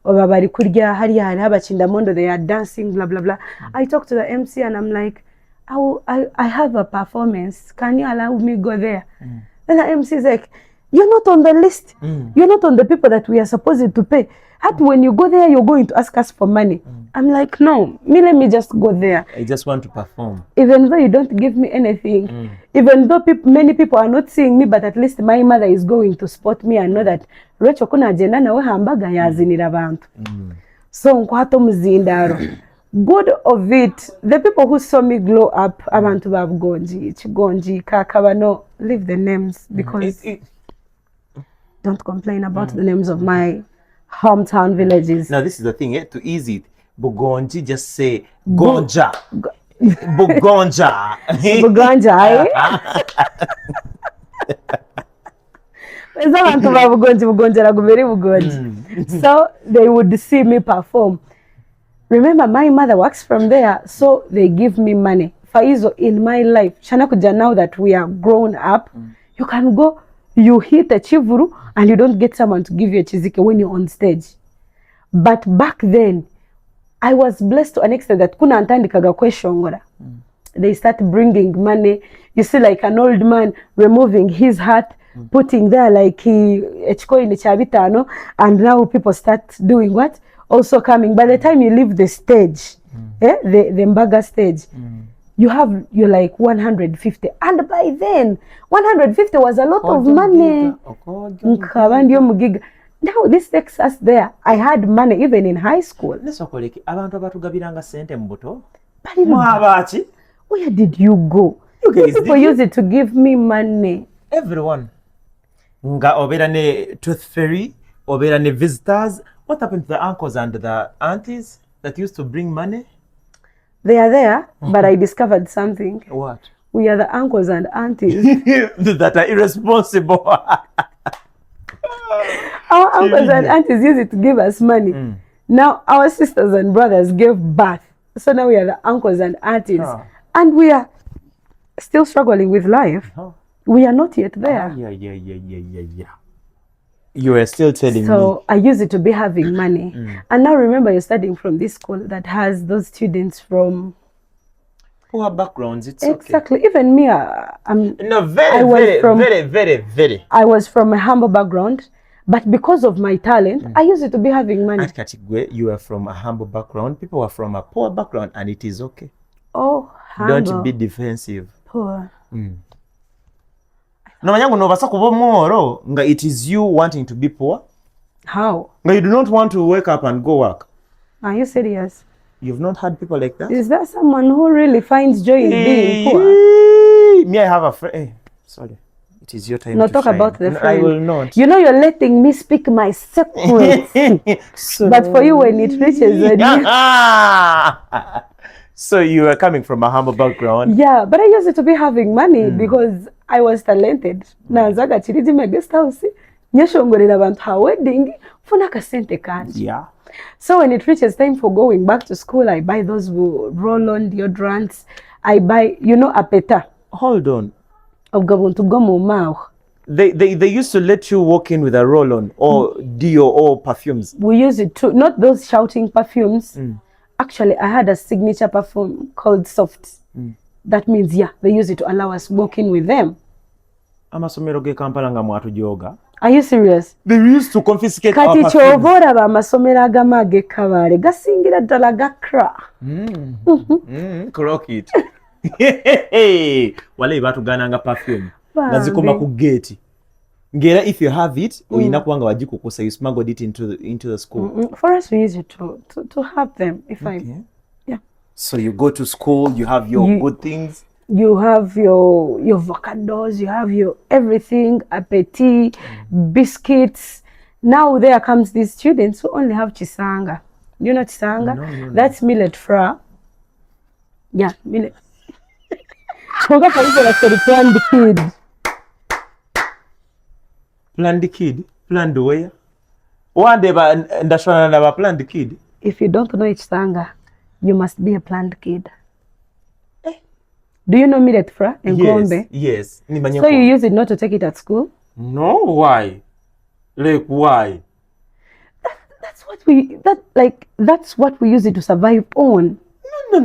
Oba bari kurya hariya hari abachindamondo, they are dancing blah blah blah. I talk to the MC and I'm like, I have a performance, can you allow me go there? Then the MC is like, you're not on the list. You're not on the people that we are supposed to pay. When you go there, you're going to ask us for money. I'm like, no, let me just go there. I just want to perform. Even though you don't give me anything, even though many people are not seeing me, but at least my mother is going to spot me and know that Rachel kuna jenda na we hambaga yazinira bantu. So nkwato muzindaro. Good of it, the people who saw me glow up, abantu babugonji, chigonji, kakabano, leave the names because don't complain about the names of my hometown villages. Now this is the thing, to ease it, Bugonji, just say Gonja. Bugonja. Bugonja, So they would see me perform. Remember, my mother works from there, so they give me money. Faizo, in my life, Shanakuja, now that we are grown up, you can go, you hit a chivuru, and you don't get someone to give you a chizike when you're on stage. But back then, I was blessed to an extent that kuna antandikaga kweshongora. They start bringing money. You see, like an old man removing his hat, putting there like echko in chabitano, and now people start doing what? Also coming. By the time you leave the stage, the Mbaga stage, you're like 150. And by then, 150 was a lot of money. Now this takes us there. I had money even in high school. Nesokoleki abantu abatugabiranga sente mu buto. But Mwabaki? where did you go? You guys People did use it to give me money. Everyone. Nga obera ne tooth fairy, obera ne visitors. What happened to the uncles and the aunties that used to bring money? They are there, but I discovered something. What? We are the uncles and aunties. That are irresponsible. Our uncles and aunties use it to give us money. Now our sisters and brothers gave birth. So now we are the uncles and aunties. And we are still struggling with life. We are not yet there. Yeah. You were still telling me. So I use it to be having money. And now remember, you're studying from this school that has those students from poor backgrounds. It's exactly. okay. Even me, I'm no very. I was from a humble background, but because of my talent, I use it to be having money. At Katigwe, you are from a humble background. People are from a poor background, and it is okay. Oh, humble. Don't be defensive. Poor. No, nga it is you wanting to be poor. How? Nga you do not want to wake up and go work. Are you serious? You've not had people like that? Is there someone who really finds joy in being poor? Me, I have a friend. Sorry. It is your time no, to talk shine. about the friend. I will not. You know, you're letting me speak my secrets. But for you, when it reaches So you are coming from a humble background. Yeah, but I used it to be having money because I was talented. Nazaga chiriti my guest house. Nyashongorera abantu ha wedding funa kasente kanji. Yeah. So when it reaches time for going back to school, I buy those roll-on deodorants. I buy, a peta. Hold on. They They used to let you walk in with a roll-on or deo or perfumes. We use it too. Not those shouting perfumes. Actually, I had a signature perfume called Soft. That means, they use it to allow us walk in with them. Amasomero ge Kampala nga mwatujoga. Are you serious? They used to confiscate our Kati perfumes. kyovora ba amasomero agamu ag'ekkabaale gasingira ddala gakra. Clock it. Wale batugananga perfume. Nazikoma ku gate. Ngera if you have it, oyina kubanga wagikukusa, you smuggled it into the school. For us, we use it to have them. So you go to school, you have your good things. You have your avocados, you have your everything, appetit, biscuits. Now there comes these students who only have chisanga. You know chisanga? No. That's millet flour. Yeah, millet. Planned kid. Planned kid? Planned where? One day, ndashwana planned kid. If you don't know chisanga, you must be a planned kid. Do you know millet flour and gombe? Yes. So you use it not to take it at school? No, why? Like why? That's what we use it to survive on. No.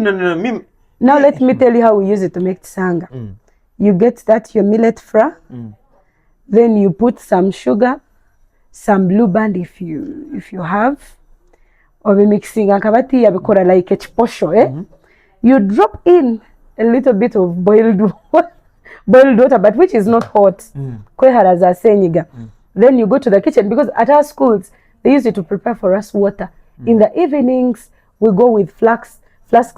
Now let me tell you how we use it to make tsanga. You get your millet flour, then you put some sugar, some blue band if you have, or we mixing akabati yabikora like a chiposho, You drop in a little bit of boiled water, but which is not hot. Then you go to the kitchen, because at our schools they use it to prepare for us water. In the evenings we go with flasks.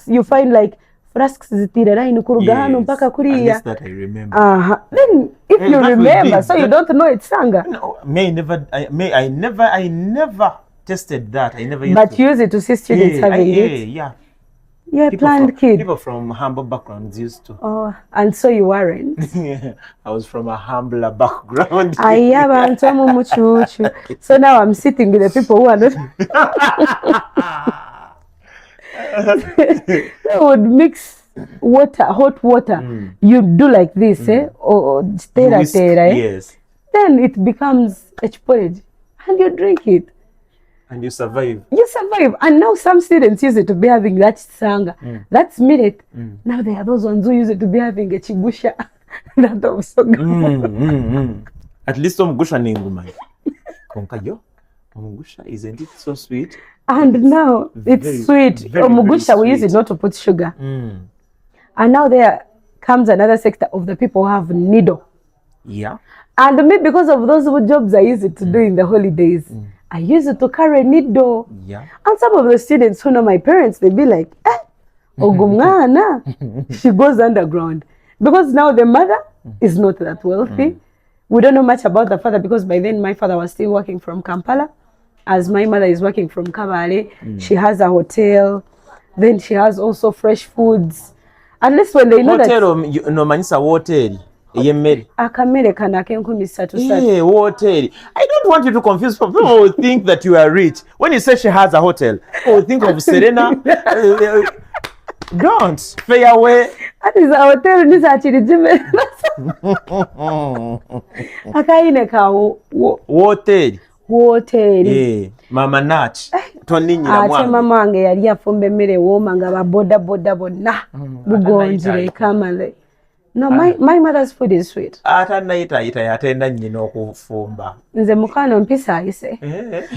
You find like flasks zitirera inukurugano mpaka kuriya. That I remember. Then if you remember, so you don't know it's sanga. No, I never tested that. I never used but use it to see students having it. Yeah. You're a planned kid. People from humble backgrounds used to. Oh, and so you weren't. I was from a humbler background. So now I'm sitting with the people who are not. They would mix hot water. You do like this, or tera, yes. Then it becomes a porridge, and you drink it. And you survive. And now some students use it to be having that sanga. That's millet. Now there are those ones who use it to be having a chigusha. That also good. At least omugusha ni ngumai. Konkayo. Omugusha, isn't it so sweet? And now it's sweet. Omugusha, we use it not to put sugar. And now there comes another sector of the people who have needle. Yeah. And me, because of those jobs I used to do in the holidays, I used to carry a needle. Yeah. And some of the students who know my parents, they be like, Ogumwana, she goes underground. Because now the mother is not that wealthy. We don't know much about the father because by then my father was still working from Kampala. As my mother is working from Kabale, she has a hotel. Then she has also fresh foods. At least when they know Hotel that... no manyisa hotel eyemmere. Akamere kana ak'enkumi ssatu. Yeah, hotel. I don't want you to confuse people. People will think that you are rich. When you say she has a hotel, people will think of Serena. Don't. Fairway. That is a hotel nisakirigime. Akaine ka Hotel. hotel. Yeah. Mama Nach. Toninyira Ate mwange. mama wange yali afumba emmere wooma nga babodaboda bonna bugonjire kamale. No, my mother's food is sweet. Atanayita yatenda nnyina okufumba. Nze mukano mpisa ayise.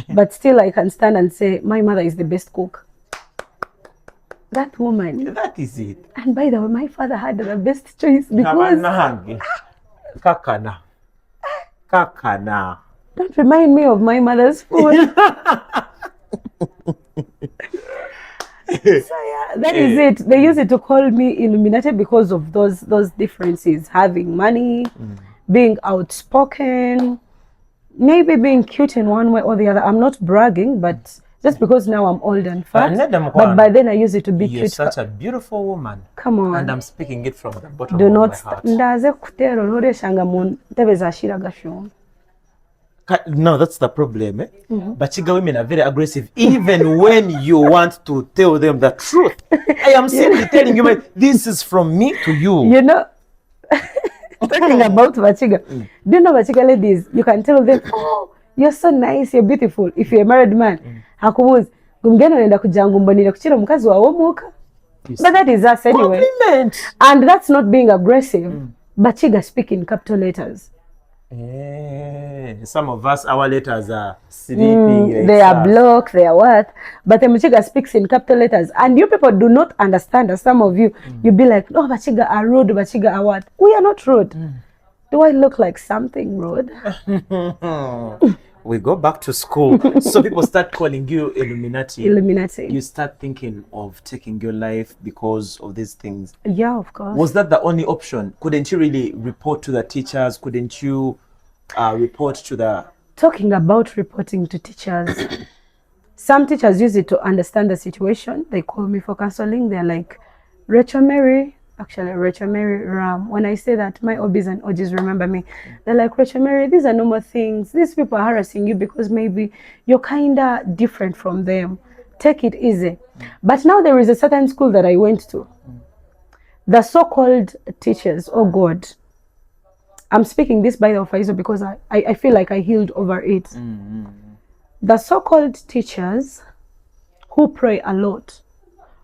But still I can stand and say my mother is the best cook. That woman. That is it. And by the way, my father had the best choice because... Kakana. Don't remind me of my mother's food. So yeah, that is it. They used to call me illuminated because of those differences. Having money, being outspoken, maybe being cute in one way or the other. I'm not bragging, but just because now I'm old and fat. But by then I used it to be You're cute. such a beautiful woman. Come on. And I'm speaking it from the bottom Do of not my heart. ndaze kutero loreshanga mu ntebe za shiragashyo. No, that's the problem. Bachiga women are very aggressive, even when you want to tell them the truth. I am simply telling you, this is from me to you. You know, talking about Bachiga, do you know Bachiga ladies? You can tell them, oh, you're so nice, you're beautiful. If you're a married man, hakubuzi, gumgena nenda kujangu mbonile kuchira mukazi wa omuka. But that is us anyway. Compliment. And that's not being aggressive. Bachiga speak in capital letters. Some of us, our letters are sleeping. They are blocked, they are what? But the Bachiga speaks in capital letters. And you people do not understand. As some of you, you be like, oh, Bachiga are rude, Bachiga are what? We are not rude. Do I look like something rude? We go back to school. So people start calling you Illuminati. Illuminati. You start thinking of taking your life because of these things. Yeah, of course. Was that the only option? Couldn't you really report to the teachers? Couldn't you report to the... Talking about reporting to teachers, some teachers use it to understand the situation. They call me for counseling. They're like, Rachel Mary Ram. When I say that, my OBs and OGs remember me. They're like, Rachel Mary, these are normal things. These people are harassing you because maybe you're kind of different from them. Take it easy. But now there is a certain school that I went to. The so-called teachers, oh God. I'm speaking this by the way because I feel like I healed over it. The so-called teachers who pray a lot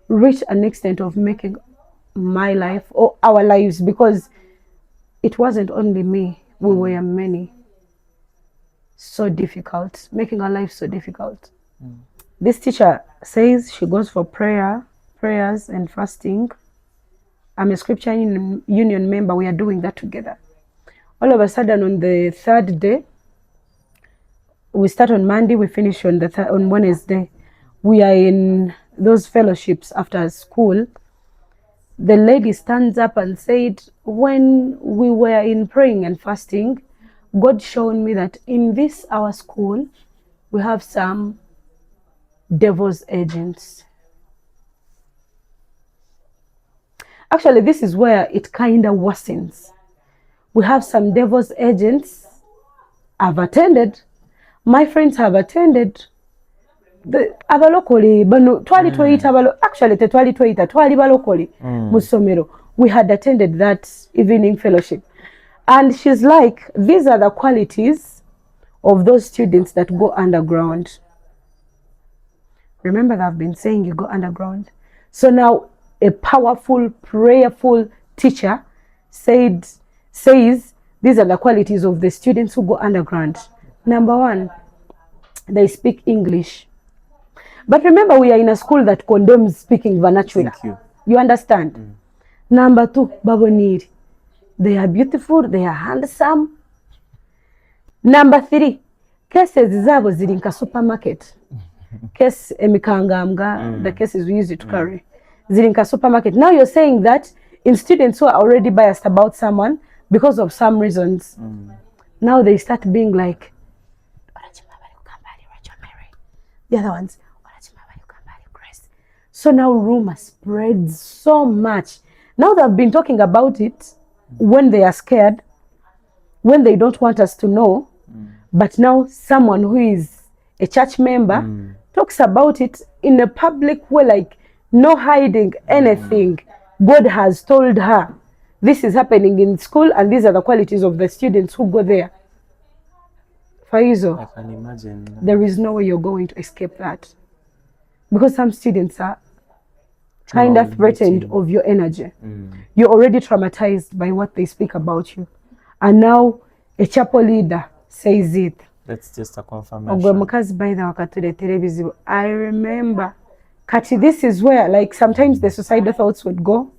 reach an extent of making my life or our lives, because it wasn't only me, we were many, so difficult, making our lives so difficult. This teacher says she goes for prayers and fasting. I'm a scripture union member. We are doing that together. All of a sudden on the third day, we start on Monday, we finish on on Wednesday. We are in those fellowships after school. The lady stands up and said, when we were in praying and fasting, God showed me that in this our school, we have some devil's agents. Actually, this is where it kind of worsens. We have some devil's agents. I've attended. My friends have attended. Abalokole bano twali tweyita actually tetwali tweyita twali balokole mu ssomero. We had attended that evening fellowship, and she's like, these are the qualities of those students that go underground. Remember that I've been saying you go underground. So now a powerful, prayerful teacher says these are the qualities of the students who go underground. Number one, they speak English. But remember, we are in a school that condemns speaking vernacular. Thank you. You understand? Number two, Baboniri. They are beautiful, they are handsome. Number 3, cases zaabo ziri nka supermarket. Case emikangambwa, the cases we use it to carry. Ziri nka supermarket. Now you're saying that in students who are already biased about someone because of some reasons, now they start being like, the other ones, so now rumor spreads so much. Now they've been talking about it when they are scared, when they don't want us to know, but now someone who is a church member talks about it in a public way, like no hiding anything. God has told her this is happening in school and these are the qualities of the students who go there. Faizo, I can imagine. There is no way you're going to escape that. Because some students are kind of threatened of your energy. You're already traumatized by what they speak about you. And now a chapel leader says it. That's just a confirmation. I remember, Kati, this is where like sometimes the suicidal thoughts would go.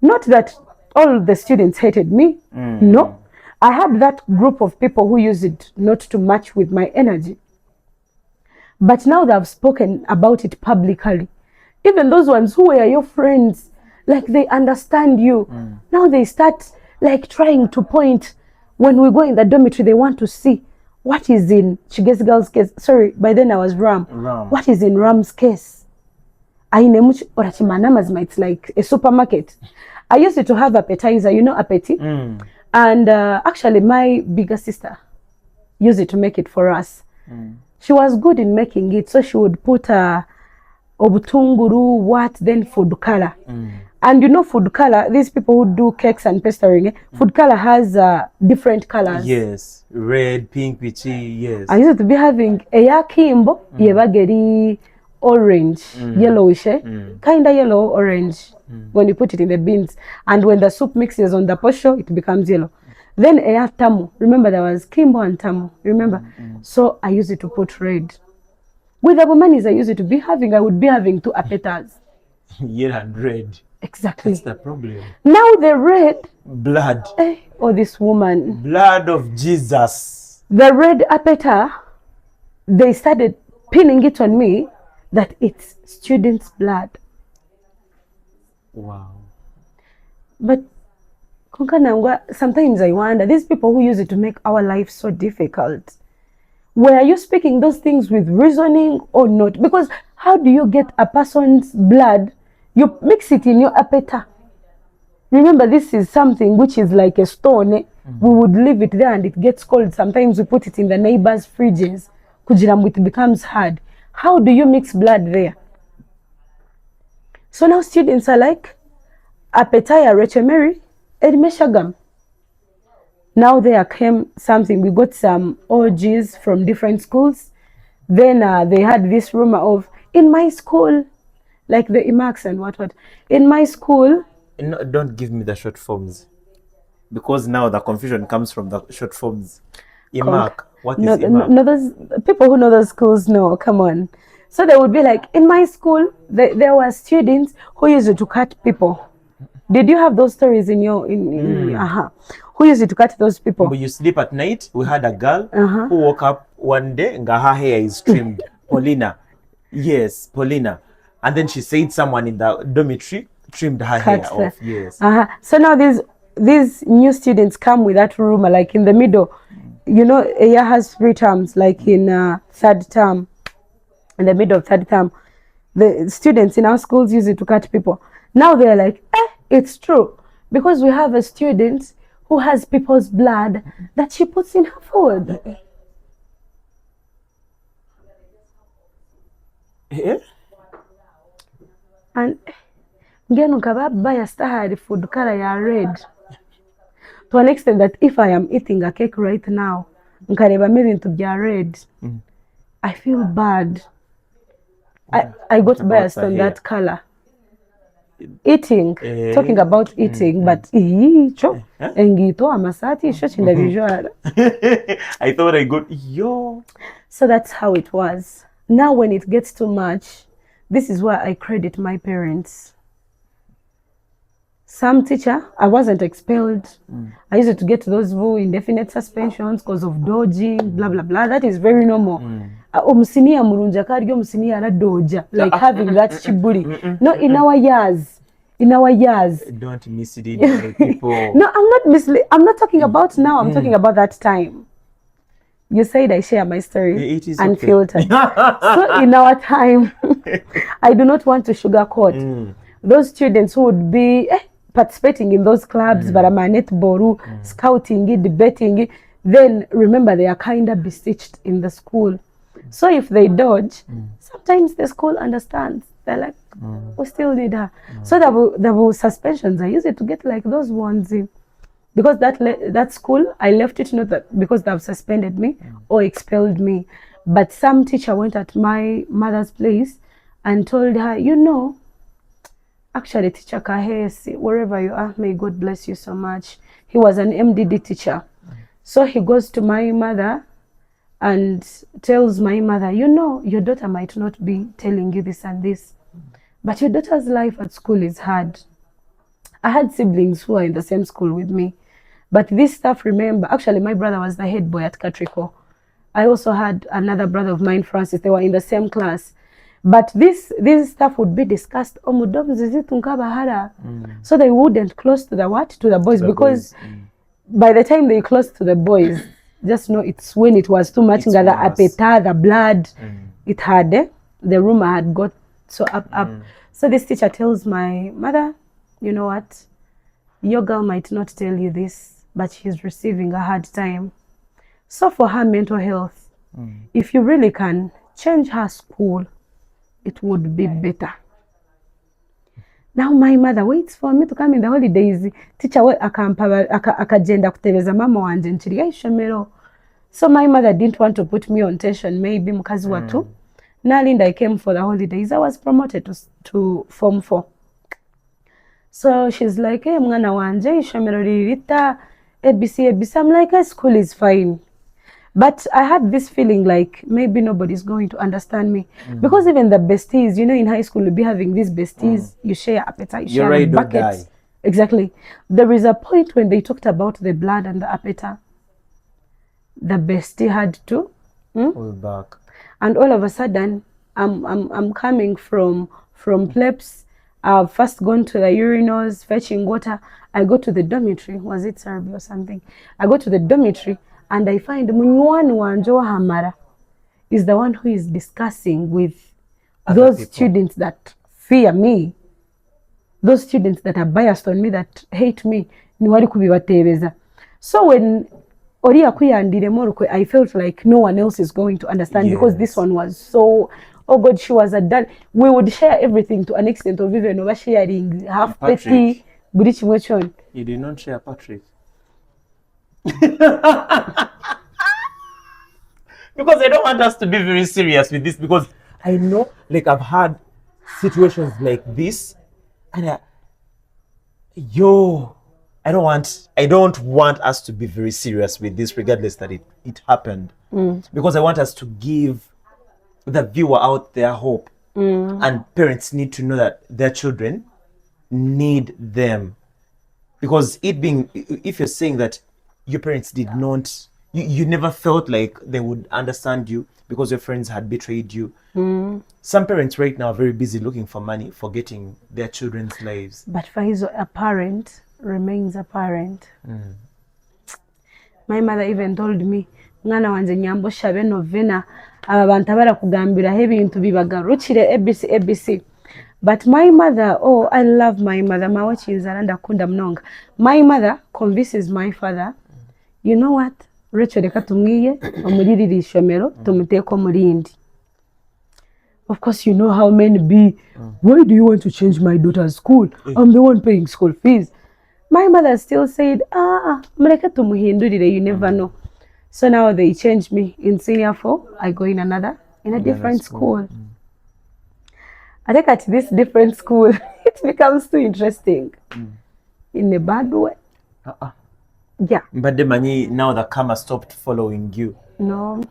Not that all the students hated me. No. I had that group of people who used it not to match with my energy. But now they've spoken about it publicly. Even those ones who were your friends, like they understand you. Now they start like trying to point. When we go in the dormitory, they want to see what is in Chigesi girl's case. Sorry, by then I was Ram. What is in Ram's case? It's like a supermarket. I used to have appetizer, you know, appeti. And actually my bigger sister used it to make it for us. She was good in making it, so she would put obutunguru, then food color. And you know food color, these people who do cakes and pastering, food color has different colors. Yes, red, pink, peachy, yes. I used to be having a yakimbo, yebageri orange, yellowish, kind of yellow orange when you put it in the beans. And when the soup mixes on the posho, it becomes yellow. Then a tamu, remember there was kimbo and tamu, remember? So I used it to put red. With the womanis I used it to be having, I would be having 2 appetizers. Yellow and red. Exactly. That's the problem. Now the red. Blood. Oh, this woman. Blood of Jesus. The red appetizer, they started pinning it on me that it's students' blood. Wow. But sometimes I wonder, these people who use it to make our life so difficult, were you speaking those things with reasoning or not? Because how do you get a person's blood? You mix it in your appetizer. Remember, this is something which is like a stone. We would leave it there and it gets cold. Sometimes we put it in the neighbors' fridges. It becomes hard. How do you mix blood there? So now students are like, appetizer, Rechemeri, Edmeshagam. Now there came something. We got some OGs from different schools. Then they had this rumor of, in my school, like the IMAX and what. In my school. No, don't give me the short forms. Because now the confusion comes from the short forms. IMAC. What is IMAC? No, those people who know those schools know. Come on. So they would be like, in my school, there were students who used to cut people. Did you have those stories in your who used to cut those people? When you sleep at night, we had a girl who woke up one day and her hair is trimmed. Paulina. Yes, Paulina. And then she said someone in the dormitory trimmed her hair off. Yes. So now these new students come with that rumor, like in the middle. You know, a year has 3 terms, like in third term. In the middle of third term, the students in our schools use it to cut people. Now they're like, it's true. Because we have a student who has people's blood that she puts in her food. And ngeno kaba biased had food color ya red. To an extent that if I am eating a cake right now, nkareba maybe to be red, I feel bad. I got biased on that color. Eating, talking about eating, but engito amasati shot in the visual. I thought I got yo. So that's how it was. Now when it gets too much, this is where I credit my parents. some teacher, I wasn't expelled. I used to get those indefinite suspensions because of dodging, blah, blah, blah. That is very normal. Omusiniya mulungi akali omusiniya araddoja, like having that chibuli. No, in our years. Don't mislead the people. No, I'm not talking about now. I'm talking about that time. You said I share my story It is unfiltered. okay. So in our time, I do not want to sugarcoat. Those students who would be participating in those clubs, Baramanet Boru, scouting, debating, then remember they are kind of beseeched in the school. So if they dodge, sometimes the school understands. They're like, we still need her. So there were suspensions. I used it to get like those ones in. Because that school, I left it not that because they have suspended me or expelled me, but some teacher went at my mother's place and told her, you know, actually teacher Kahesi, wherever you are, may God bless you so much. He was an MDD teacher. So he goes to my mother and tells my mother, you know, your daughter might not be telling you this and this, but your daughter's life at school is hard. I had siblings who are in the same school with me. But this stuff, remember, actually my brother was the head boy at Catrico. I also had another brother of mine, Francis. They were in the same class. But this stuff would be discussed. So they wouldn't close to the what? To the boys. Because by the time they close to the boys, just know it's when it was too much. The appetite, the blood, it had, the rumor had got so up. So this teacher tells my mother, you know what? Your girl might not tell you this, but she's receiving a hard time. So for her mental health, if you really can change her school, it would be better. Now my mother waits for me to come in the holidays. Teacher akagenda kutebeza mama wanje nchiri ishomero. So my mother didn't want to put me on tension, maybe mukazi watu. Nalinda I came for the holidays. I was promoted to Form 4. So she's like, hey, mwana wanje, ishomero lirita, ABC. I'm like, school is fine. But I had this feeling like maybe nobody's going to understand me. Because even the besties, you know, in high school, you'll be having these besties, you share appetite, you share a bucket. Exactly. There is a point when they talked about the blood and the appetite. The bestie had to Pull back. And all of a sudden, I'm coming from plebs. I've first gone to the urinals, fetching water. I go to the dormitory. Was it Serbia or something? I go to the dormitory and I find Munwani Wanjo Hamara is the one who is discussing with those students that fear me, those students that are biased on me, that hate me. So when I felt like no one else is going to understand because this one was so, oh God, she was a dad. We would share everything to an extent of even oversharing half petty. You did not share Patrick. Because I don't want us to be very serious with this, because I know, like, I've had situations like this, and I don't want us to be very serious with this, regardless that it happened. Because I want us to give the viewer out there hope. And parents need to know that their children need them. Because if you're saying that your parents did not, you never felt like they would understand you because your friends had betrayed you. Some parents right now are very busy looking for money, forgetting their children's lives. But for his a parent remains a parent. My mother even told me, mwana wanje nyambo shabe novena abantu abarakugambiraho ebintu bibagarukire ABC. But my mother, oh, I love my mother. My mother convinces my father, you know what? Rachel reka tumwiye omulirira ishomero tumuteko mulindi. Of course, you know how men be. Why do you want to change my daughter's school? I'm the one paying school fees. My mother still said, mreka tumuhindurire, you never know. So now they changed me in senior 4. I go in a different school. I think at this different school, it becomes too interesting. In a bad way. Yeah. But the money, now the karma stopped following you. No.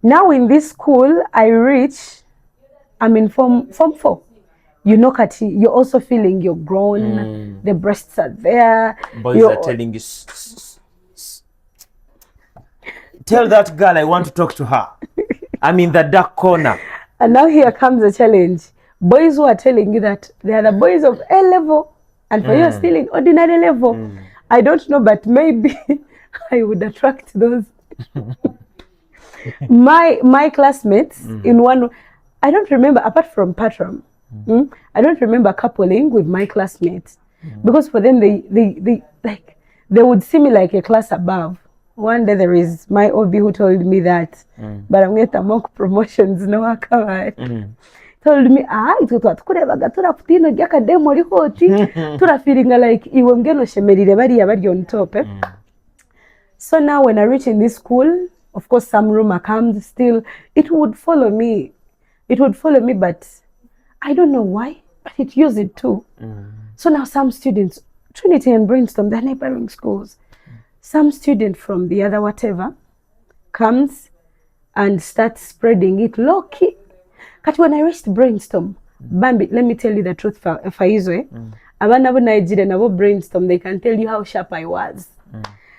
Now in this school, I'm in form 4. you know, you're also feeling you're grown, the breasts are there. Boys are telling you, tell that girl I want to talk to her. I'm in the dark corner. And now here comes the challenge. Boys who are telling you that they are the boys of A level, and for you are still in ordinary level. I don't know, but maybe I would attract those. my classmates in one, I don't remember, apart from Patram, I don't remember coupling with my classmates, because for them they like, they would see me like a class above. One day there is my OB who told me that, but I'm getting mock promotions no akawa. Told me, itwe twatukurebaga turakutino ry'akademo rikoti turafiringa like iwe ngeno shemerire bariya bari on top. So now when I reach in this school, of course some rumor comes still, it would follow me, but I don't know why, but it used it too. So now some students, Trinity and Brainstorm, they're neighboring schools, some student from the other whatever comes and starts spreading it low key. But when I reached Brainstorm, Bambi, let me tell you the truth, Faizwe, abana bo Nigeria nabo Brainstorm, they can tell you how sharp I was.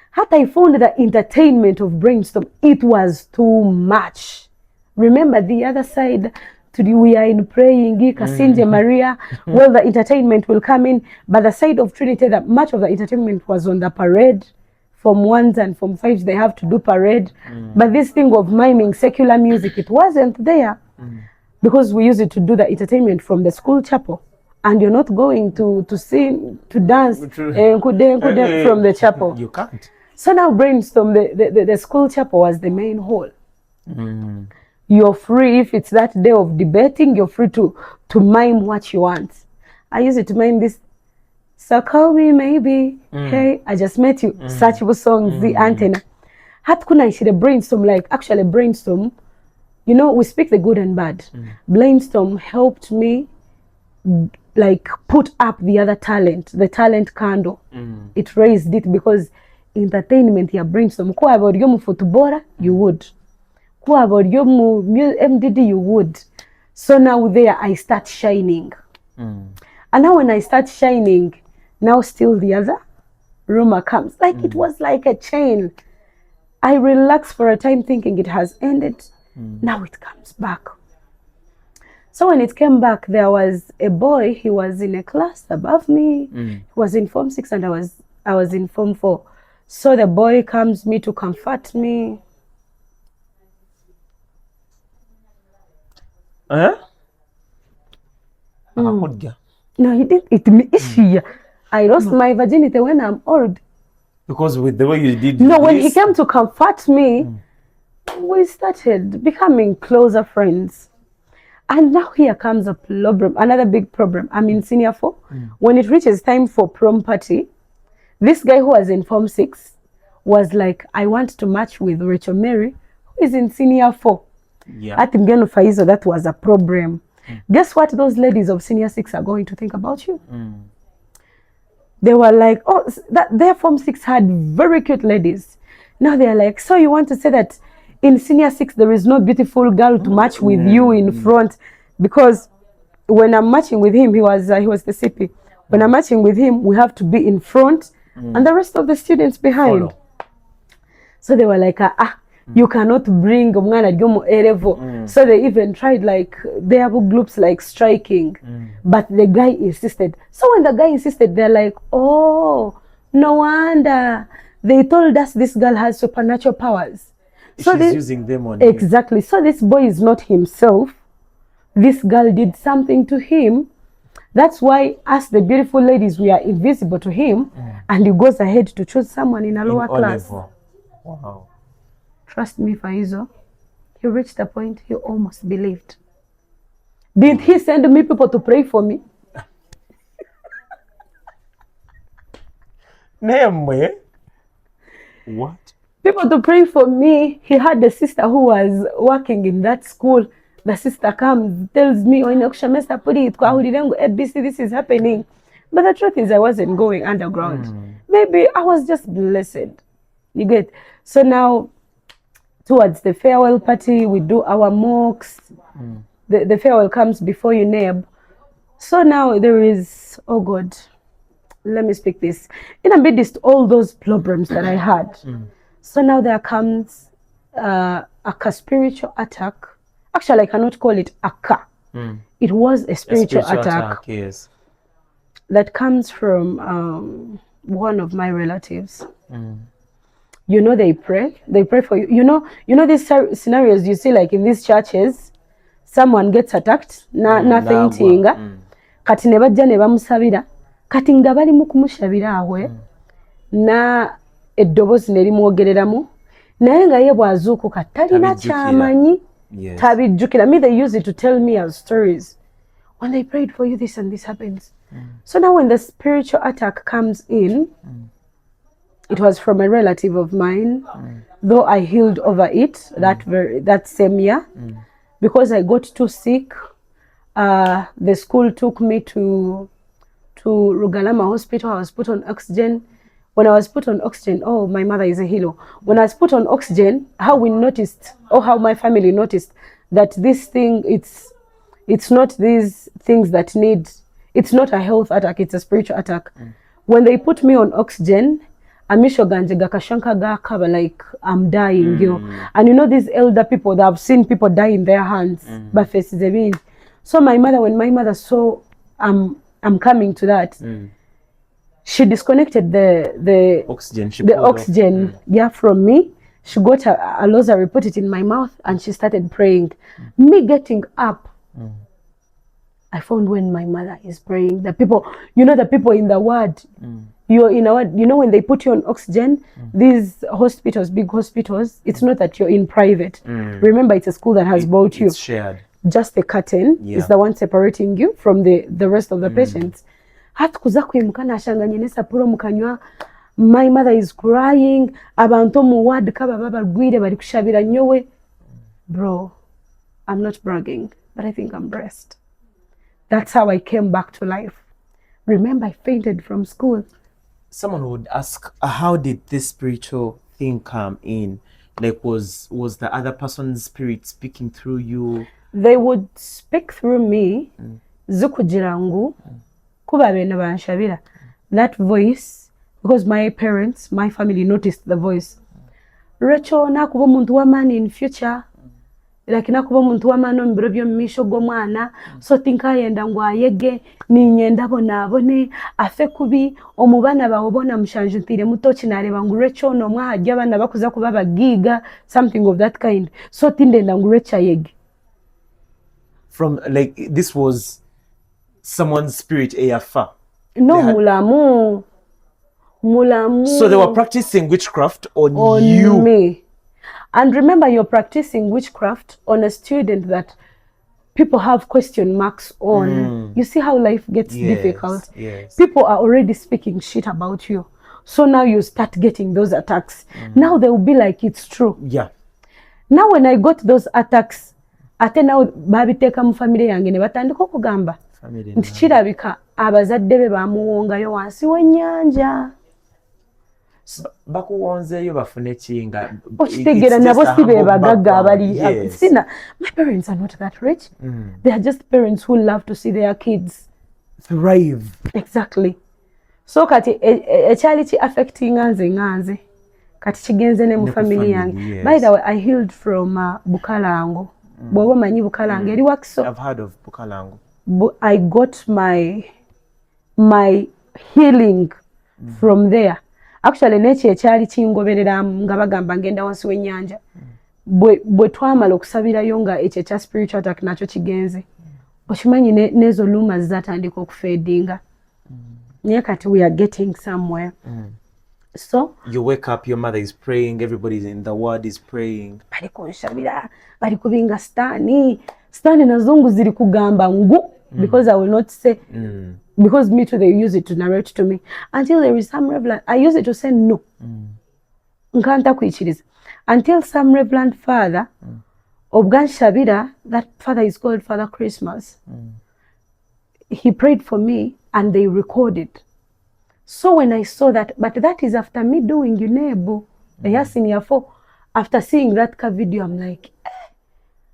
Hata I found the entertainment of Brainstorm, it was too much. Remember the other side, we are in praying, Kasinje Maria, well, the entertainment will come in, but the side of Trinity, that much of the entertainment was on the parade. Form 1s and Form 5s, they have to do parade. But this thing of miming secular music, it wasn't there. Because we used it to do the entertainment from the school chapel. And you're not going to sing, to dance from the chapel. You can't. So now Brainstorm, the school chapel was the main hall. You're free, if it's that day of debating, you're free to mime what you want. I used it to mime this, so call me maybe, hey, I just met you, searchable songs, the antenna. Hat kuna ishire Brainstorm, like actually Brainstorm, you know, we speak the good and bad. Brainstorm helped me like put up the other talent, the talent candle. It raised it, because entertainment ya Brainstorm, kuwa about yomu footballer, you would. Kuwa about yomu MDD, you would. So now there I start shining. And now when I start shining, now still the other rumor comes. Like it was like a chain. I relaxed for a time thinking it has ended. Now it comes back. So when it came back, there was a boy, he was in a class above me. He was in Form 6 and I was in Form 4. So the boy comes me to comfort me. No, he didn't. I lost my virginity when I'm old. Because with the way you did when he came to comfort me, we started becoming closer friends. And now here comes a problem, another big problem. I'm in Senior 4. When it reaches time for prom party, this guy who was in Form 6 was like, I want to match with Rachel Mary, who is in Senior 4. At Mgeno Faizo, that was a problem. Guess what those ladies of Senior 6 are going to think about you? They were like, oh, their Form 6 had very cute ladies. Now they're like, so you want to say that in Senior 6 there is no beautiful girl to match with you in front? Because when I'm matching with him, he was the CP. When I'm matching with him, we have to be in front and the rest of the students behind. Follow. So they were like, you cannot bring umwana ryo erevo. So they even tried, like, they have groups like striking, but the guy insisted. So when the guy insisted, they're like, oh, no wonder they told us this girl has supernatural powers. So she's using them on exactly you. So this boy is not himself. This girl did something to him. That's why us, the beautiful ladies, we are invisible to him, and he goes ahead to choose someone in a lower class. Level. Wow. Trust me, Faizo, he reached a point he almost believed. Didn't he send me people to pray for me? Name what? People to pray for me. He had a sister who was working in that school. The sister comes, tells me, ABC, this is happening. But the truth is, I wasn't going underground. Maybe I was just blessed. You get? So now, towards the farewell party, we do our mocks. The farewell comes before you nab. So now there is, oh God, let me speak this. In amidst all those problems that I had, so now there comes a spiritual attack. Actually, I cannot call it a ka. It was a spiritual attack yes. that comes from one of my relatives. You know, they pray for you. You know these scenarios you see like in these churches, someone gets attacked, nothing tinga. Kati ne bajja ne bamusabira, kati nga bali mu kumusabira awe, na eddoboozi ne limwogereramu, naye nga ye bw'azuukuka talina kyamanyi, tabijjukira. Me, they use it to tell me as stories. When they prayed for you, this and this happens. So now when the spiritual attack comes in, it was from a relative of mine, though I healed over it that same year, because I got too sick. The school took me to Rugalama Hospital. I was put on oxygen. When I was put on oxygen, oh, my mother is a hero. When I was put on oxygen, how we noticed, or how my family noticed, that this thing, it's not these things that need, it's not a health attack, it's a spiritual attack. When they put me on oxygen, amisho ganje gakashanka gakaba, like I'm dying, yo. And you know these elder people, that have seen people die in their hands, but faces a. So my mother, when my mother saw I'm coming to that, she disconnected the oxygen, yeah, from me. She got a rosary, put it in my mouth, and she started praying. Me getting up, I found when my mother is praying, the people, you know, the people in the ward, you're in a ward, you know, when they put you on oxygen, these hospitals, big hospitals, it's not that you're in private. Remember, it's a school that has bought you. It's shared. Just the curtain is the one separating you from the rest of the patients. My mother is crying. Bro, I'm not bragging, but I think I'm blessed. That's how I came back to life. Remember, I fainted from school. Someone would ask, how did this spiritual thing come in? Like, was the other person's spirit speaking through you? They would speak through me. Zukujirangu, kuba bena banshabira. That voice, because my parents, my family noticed the voice. Rachel, nakuba muntu wa man in future. Like nakuba muntu wa man on brobyo misho gomwana. So think ayenda ngwa yege ni nyenda bone afe kubi omubana bawobona mushanjutire mutochi nareba ngu Rachel no mwa hajja bana bakuza kuba bagiga, something of that kind. So tindenda ngu Rachel yege. From, like, this was someone's spirit AFA. No, mulamu. So they were practicing witchcraft on you. Me. And remember, you're practicing witchcraft on a student that people have question marks on. You see how life gets difficult? Yes. People are already speaking shit about you. So now you start getting those attacks. Now they will be like, it's true. Yeah. Now when I got those attacks, ate now babiteeka mu family yange ne batandika okugamba nti kirabika abazadde be bamuwongayo wansi w'ennyanja. Bakuwonzeeyo bafune ki nga okitegeera nabo si be bagagga abali. My parents are not that rich. They are just parents who love to see their kids thrive. Exactly. So kati ekyali ki affecting nze kati kigenze ne mu family yange. By the way, I healed from Bukalango. Bw'oba manyi Bukalango eri Wakiso. I've heard of Bukalango. I got my healing from there. Actually nekyo ekyali kingoberera nga bagamba ngenda wansi w'ennyanja. Bwe twamala okusabirayo nga ekyo ekya spiritual attack nakyo kigenze. Okimanyi n'ezo rumors zatandika okufeedinga. Naye kati we are getting somewhere. So you wake up, your mother is praying, everybody in the ward is praying. Bali kunshabira, bali kubinga stani nazungu ziri kugamba ngu, because I will not say, because me too, they use it to narrate to me until there is some reverend. I use it to say no. Nkanta kuichiriza until some reverend father of Ganshabira, that father is called Father Christmas. He prayed for me and they recorded. So when I saw that, but that is after me doing UNEBU, after seeing that video, I'm like,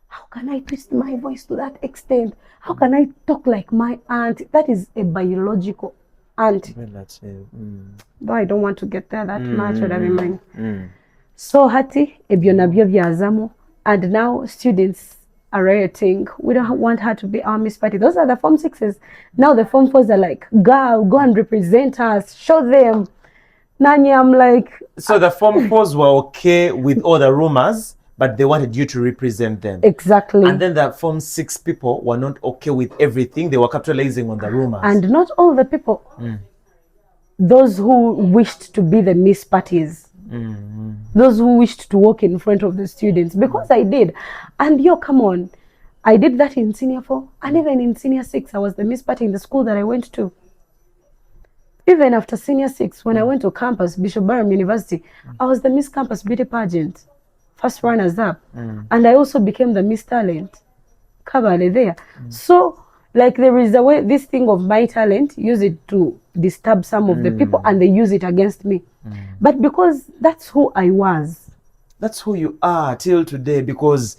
how can I twist my voice to that extent? How can I talk like my aunt? That is a biological aunt. Though I don't want to get there that much, what I mean. So hati ebyo nabyo byazamu, and now students are rioting. We don't want her to be our Miss Party. Those are the Form 6s. Now the Form 4s are like, girl, go and represent us, show them. Nani, I'm like... So the Form 4s were okay with all the rumors, but they wanted you to represent them. Exactly. And then the Form 6 people were not okay with everything. They were capitalizing on the rumors. And not all the people. Those who wished to be the Miss Parties. Those who wished to walk in front of the students. Because I did. And come on. I did that in Senior 4. And even in Senior 6, I was the Miss Party in the school that I went to. Even after Senior 6, when I went to campus, Bishop Barham University, I was the Miss Campus Beauty Pageant. First runners up. And I also became the Miss Talent. Kabale there. So, like there is a way, this thing of my talent, use it to disturb some of the people and they use it against me. But because that's who I was. That's who you are till today, because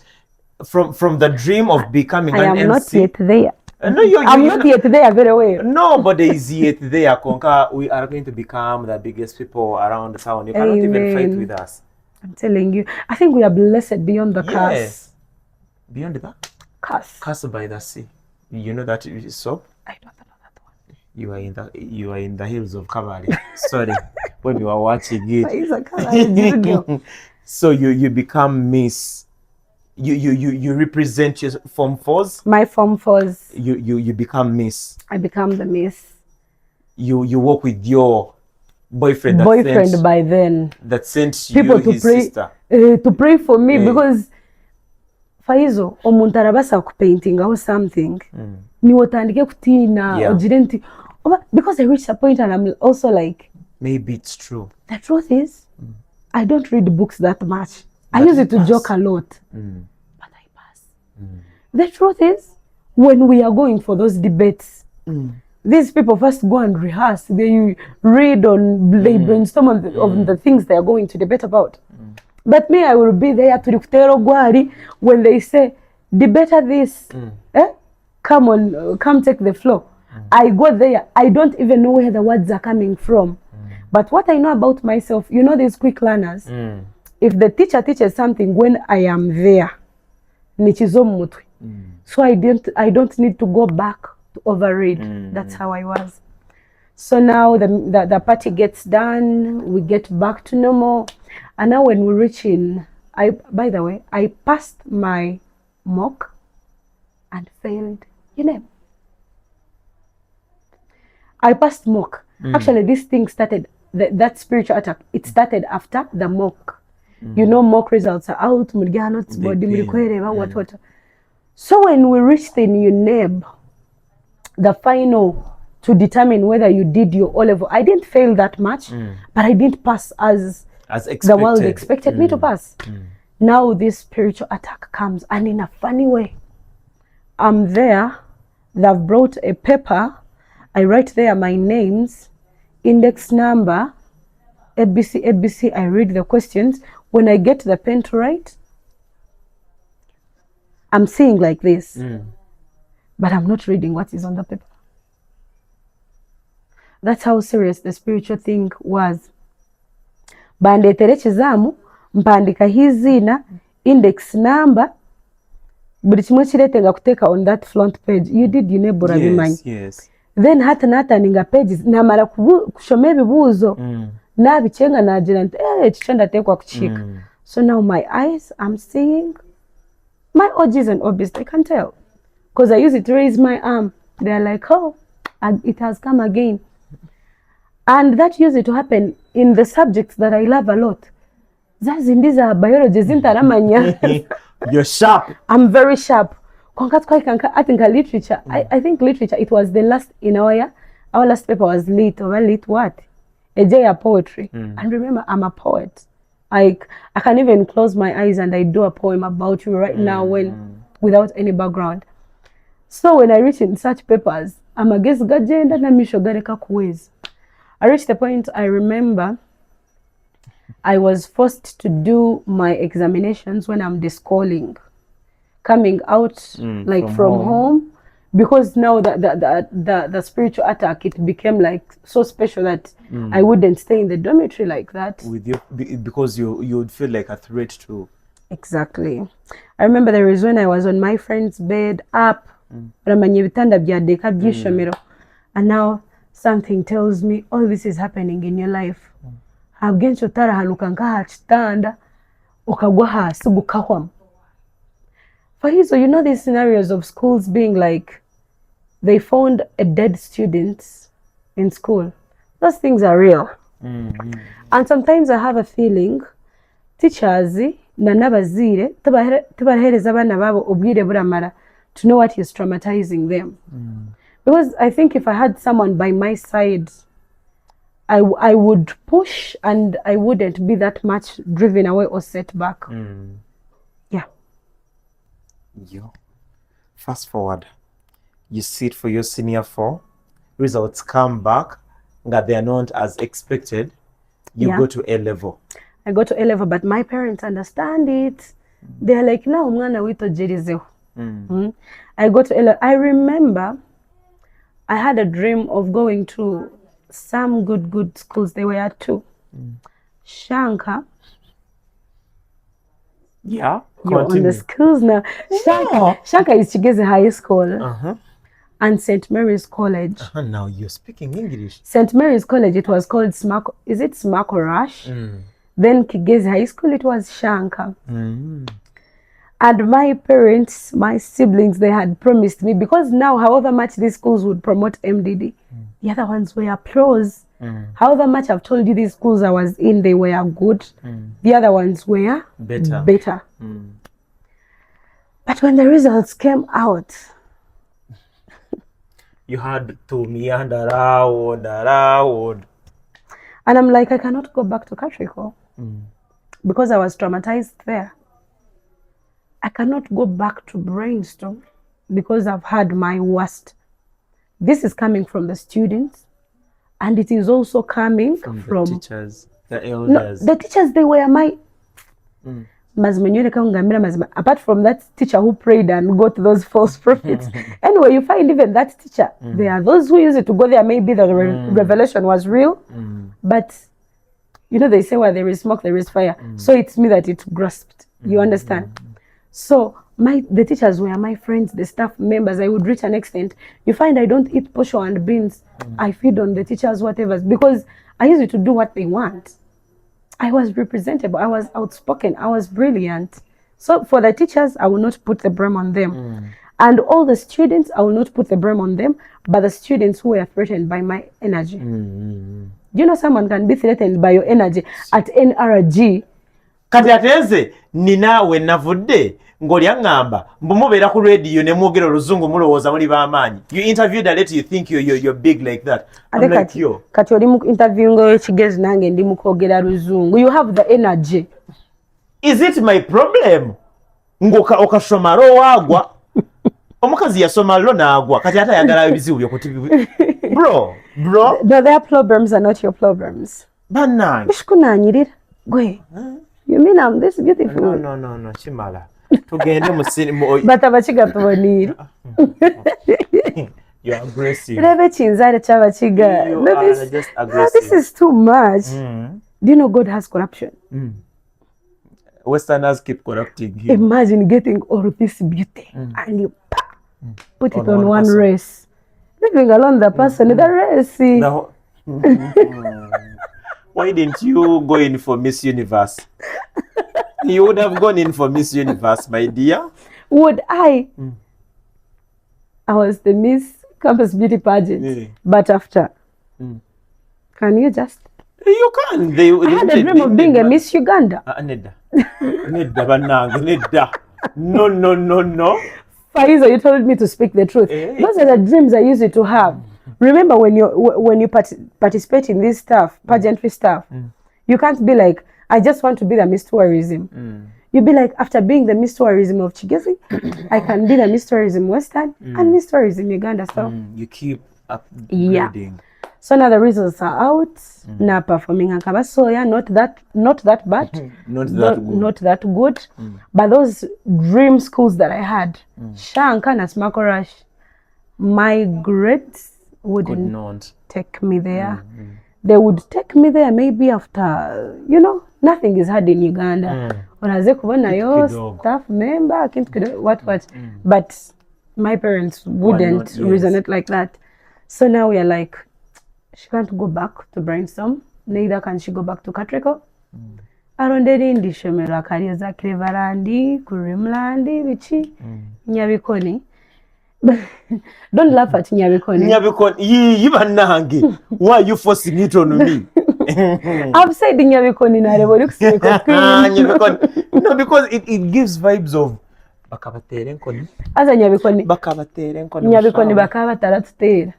from the dream of becoming I an am not MC, yet there. No, I'm not yet there very well. Nobody is yet there, Konka. We are going to become the biggest people around the town. You cannot even fight with us. I'm telling you. I think we are blessed beyond the curse. Beyond the curse. Curse by the sea. You know that soap? I don't know that one. You are in the hills of Cavalry. Sorry, when you were watching it. So you become Miss. You represent your Form 4s. My Form 4s. You become Miss. I become the Miss. You work with your boyfriend. By then. That sent people you to his pray, sister. To pray for me because Faizo omuntu arabasa ku painting or something. Ni wotandike kutina ojirenti. Because I reached a point and I'm also like, maybe it's true. The truth is, I don't read books that much. I use it to joke a lot. But I pass. The truth is, when we are going for those debates, these people first go and rehearse. They read they brainstorm on the things they are going to debate about. But me, I will be there to Gwari when they say, debate this. Come on, come take the floor. I go there. I don't even know where the words are coming from. But what I know about myself, these quick learners. If the teacher teaches something when I am there, so I don't need to go back to overread. That's how I was. So now the party gets done, we get back to normal, and now when we reach by the way, I passed my mock and failed. I passed mock. Actually, this thing started, that spiritual attack, it started after the mock. Mock results are out. So when we reached the UNEB, the final to determine whether you did your O-level, I didn't fail that much, but I didn't pass as the world expected me to pass. Now this spiritual attack comes, and in a funny way, I'm there. They've brought a paper. I write there my names, index number, ABC. I read the questions. When I get the pen to write, I'm seeing like this, but I'm not reading what is on the paper. That's how serious the spiritual thing was. Bandetere chizamu, mpandika hizina, index number, buli kimwe kiretenga kuteka on that front page. You did unebora bimanyi. Yes. Then hata ninga pages namara kushoma ebibuuzo nabichenga nagira nti ekyo ndatekwa kuchika. So now my eyes, I'm seeing my OGs and OBs, they can tell. Because I use it to raise my arm. They're like, oh, it has come again. And that used to happen in the subjects that I love a lot. These are biology, You're sharp. I'm very sharp. I think literature, I think literature, it was the last in our year. Our last paper was lit what? A day of poetry. And remember, I'm a poet. I can even close my eyes and I do a poem about you right now without any background. So when I reach in such papers, I'm a guess gajenda na misho gareka kuwezi. I reached the point, I remember I was forced to do my examinations when I'm descalling. coming out like from home, because now the spiritual attack, it became like so special that I wouldn't stay in the dormitory like that. With you, because you would feel like a threat to. Exactly. I remember there was when I was on my friend's bed up, and now something tells me all this is happening in your life. Agenshi utarahanuka ngaha kitanda ukagwa hasi gukahwama. For hizo, you know these scenarios of schools being like they found a dead student in school. Those things are real. And sometimes I have a feeling teachers na n'abazire tubahereza abana babo ubwire buramara to know what is traumatizing them. Because I think if I had someone by my side, I would push and I wouldn't be that much driven away or set back. Yeah. Yo. Fast forward. You sit for your senior 4. Results come back. That they are not as expected. You go to A level. I go to A level, but my parents understand it. They're like, now umwana wito jerizeho. I go to A level. I remember I had a dream of going to some good schools. There were 2. Shanka. Yeah. You're on the schools now. Shanka is Chigeze High School. And St. Mary's College. Now you're speaking English. St. Mary's College, it was called is it Smako Rush? Then Kigezi High School, it was Shanka. And my parents, my siblings, they had promised me, because now however much these schools would promote MDD, the other ones were pros. However much I've told you these schools I was in, they were good. The other ones were better. But when the results came out, you had to meander around. And I'm like, I cannot go back to Catrico because I was traumatized there. I cannot go back to Brainstorm because I've had my worst. This is coming from the students, and it is also coming from the teachers, the elders. No, the teachers, they were my... Apart from that teacher who prayed and got those false prophets. Anyway, you find even that teacher, there are those who use it to go there. Maybe the revelation was real, but you know, they say where there is smoke, there is fire. So it's me that it grasped. You understand? So the teachers were my friends, the staff members. I would reach an extent. You find I don't eat posho and beans. I feed on the teachers, whatever, because I used to do what they want. I was representable, I was outspoken, I was brilliant. So for the teachers, I will not put the blame on them. And all the students, I will not put the blame on them, but the students who were threatened by my energy. Do you know someone can be threatened by your energy at NRG? Kati ateze ninawe navudde ng'oli aŋŋamba mbu mubeera ku radio ne mwogera oluzungu mulowooza muli b'amaanyi. You interviewed a lady, you think you're big like that. I'm like, yo. Kati oli mu interview ng'ekigezi nange ndi mu kwogera luzungu. You have the energy. Is it my problem? Okasoma lo waagwa. Omukazi yasoma lo n'agwa. Kati ate ayagala ebizibu by'okuti. Bro. No, their problems are not your problems. Bannange. Bishikunaanyirira. Gwe. You mean I'm this beautiful? No, Chimala. Tugende mu sinema. Batabakigatubonire. You're aggressive. Rebe chinzare chabakiga. You are just aggressive. This is too much. Do you know God has corruption? Westerners keep corrupting him. Imagine getting all this beauty and you put it on one race. Leaving alone the person, the race. Why didn't you go in for Miss Universe? You would have gone in for Miss Universe, my dear. Would I? I was the Miss Campus Beauty Pageant, but after. Can you just? You can. I had a dream of being a Miss Uganda. Nedda. No. Faiza, you told me to speak the truth. Those are the dreams I used to have. Remember when you participate in this stuff, pageantry stuff, you can't be like, I just want to be the Miss Tourism. You'd be like, after being the Miss Tourism of Chigezi, I can be the Miss Tourism Western and Miss Tourism Uganda. So you keep upgrading. So now the results are out. Na performing akabasoya, not that bad, not that good. But those dream schools that I had, Shanka na Smakorash, my grades wouldn't take me there. They would take me there maybe after, nothing is hard in Uganda. Unaze kubona yo staff member, what. But my parents wouldn't resonate like that. So now we are like, she can't go back to Brainstorm, neither can she go back to Catrico. Aronderi ndi shomero akali za Cleverlandi, Kurimlandi, bichi, Nyabikoni. Don't laugh at Nyabikoni. Nyabikoni, why are you forcing it on me? I've said Nyabikoni na Nyabikoni. No, because it gives vibes of bakabatere nkoni. Aza Nyabikoni. Bakabatere nkoni. Nyabikoni bakabatara tutera.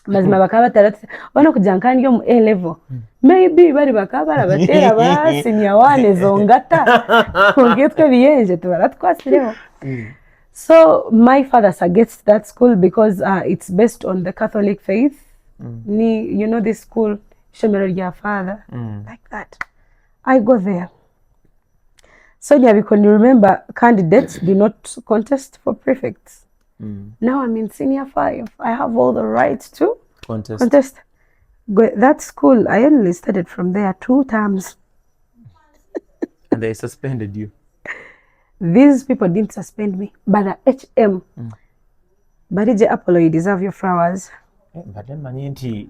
Mazima bakabatara bano kujankani yo mu A level. Maybe bari bakabara batera ba senior one zongata. Kungetwe biyenje tubaratwasireho. So my father suggests that school because it's based on the Catholic faith. This school, Shomero your father, like that. I go there. So Nyabikoni, remember, candidates do not contest for prefects. Now I'm in senior 5. I have all the rights to contest. That school, I only studied from there 2 terms. And they suspended you. These people didn't suspend me, but the HM. Barije Apollo, you deserve your flowers. But then Manienti,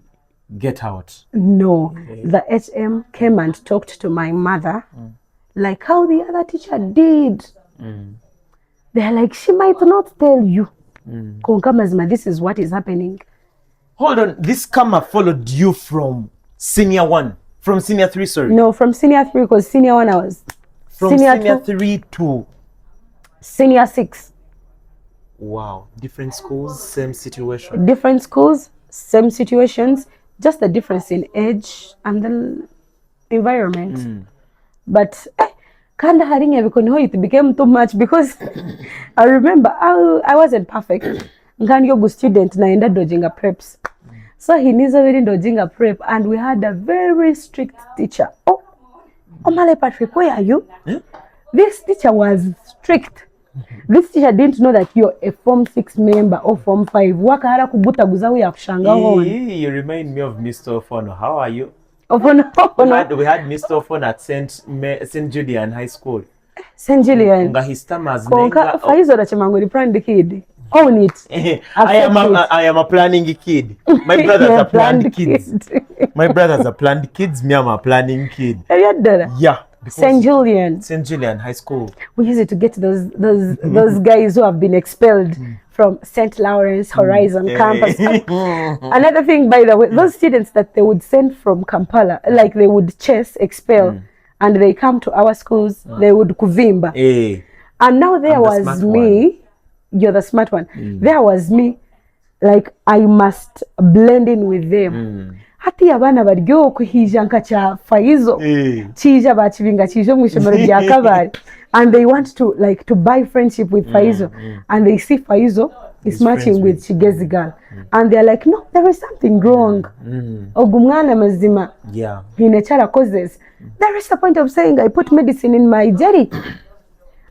get out. No, the HM came and talked to my mother, like how the other teacher did. They're like, she might not tell you. Konkamazma, this is what is happening. Hold on, this Kama followed you from senior 1, from senior 3, sorry. No, from senior 3, because senior 1 I was. From senior 3 to senior 6. Wow, different schools, same situation. Different schools, same situations, just the difference in age and the environment. But Kanda Harinya because it became too much because I remember I wasn't perfect. Nganyogu student naenda dojinga preps. So he needs a very dojinga prep and we had a very strict teacher. Oh Male Patrick, where are you? This teacher was strict. This teacher didn't know that you're a Form 6 member or Form 5. Wakahara kubuta guzawi ya kushanga honi. You remind me of Mr. Ofono. How are you? Ofono. We had Mr. Ofono at St. Julian High School. St. Julian. Nga his tamas nenga. Faizo da chimango plan the kid. Own it. I am a planning kid. My brothers are planned kids. My brothers are planned kids. Me, I'm a planning kid. Yeah. St. Julian High School. We used to get those guys who have been expelled from St. Lawrence Horizon campus. Another thing, by the way, those students that they would send from Kampala, like they would expel, and they come to our schools, they would kuvimba. And now there was me. You're the smart one. There was me. Like I must blend in with them. Hati abana baryo kuhijanka cha Faizo chija bachibinga chijo mwishomero rya kabari and they want to buy friendship with Faizo and they see Faizo is matching with Chigezi girl and they're like, no, there is something wrong. Ogumwana mazima hinechara causes. There is a point of saying I put medicine in my jelly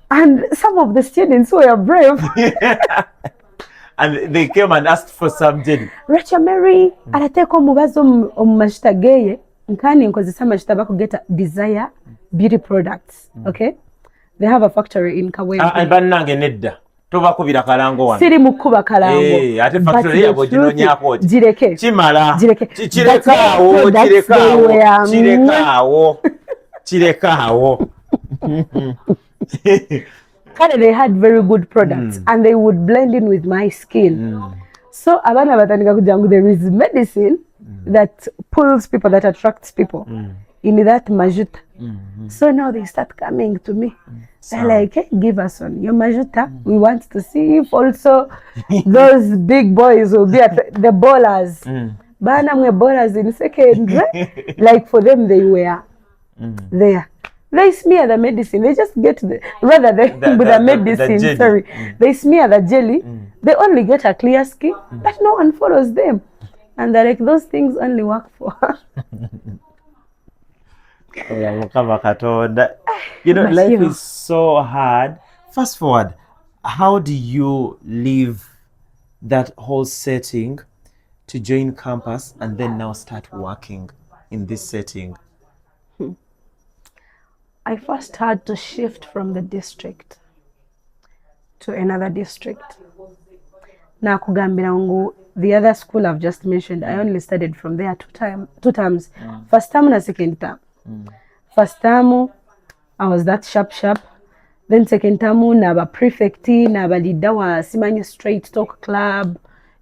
and some of the students were brave. And they came and asked for some jelly. Rachel Mary, arateko mubazo mashita geye, nkani nkozesa mashita bako get Desire beauty products. Okay? They have a factory in Kawewe. Banange nedda. Tobakubira kalango wano. Siri mukuba kalango. Ate factory yabo ginonyako. Jireke. Chimala. Jireke. Chirekawo. They had very good products and they would blend in with my skin. So abana batandika kujangu, there is medicine that pulls people, that attracts people in that majuta. So now they start coming to me. They're like, hey, give us on your majuta. We want to see if also those big boys will be at the ballers. Bana mwe ballers in secondary. Like for them, they were there. They smear the medicine. They just get the medicine. Sorry, they smear the jelly. They only get a clear skin, but no one follows them. And they're like, those things only work for her. You know, But life you, is so hard. Fast forward, how do you leave that whole setting to join campus and then now start working in this setting? I first had to shift from the district to another district. Now, kugambira ngu, the other school I've just mentioned, I only studied from there two times. First term and second term. First term, I was that sharp. Then second term, naba prefect, naba leader wa Simanye Straight Talk Club,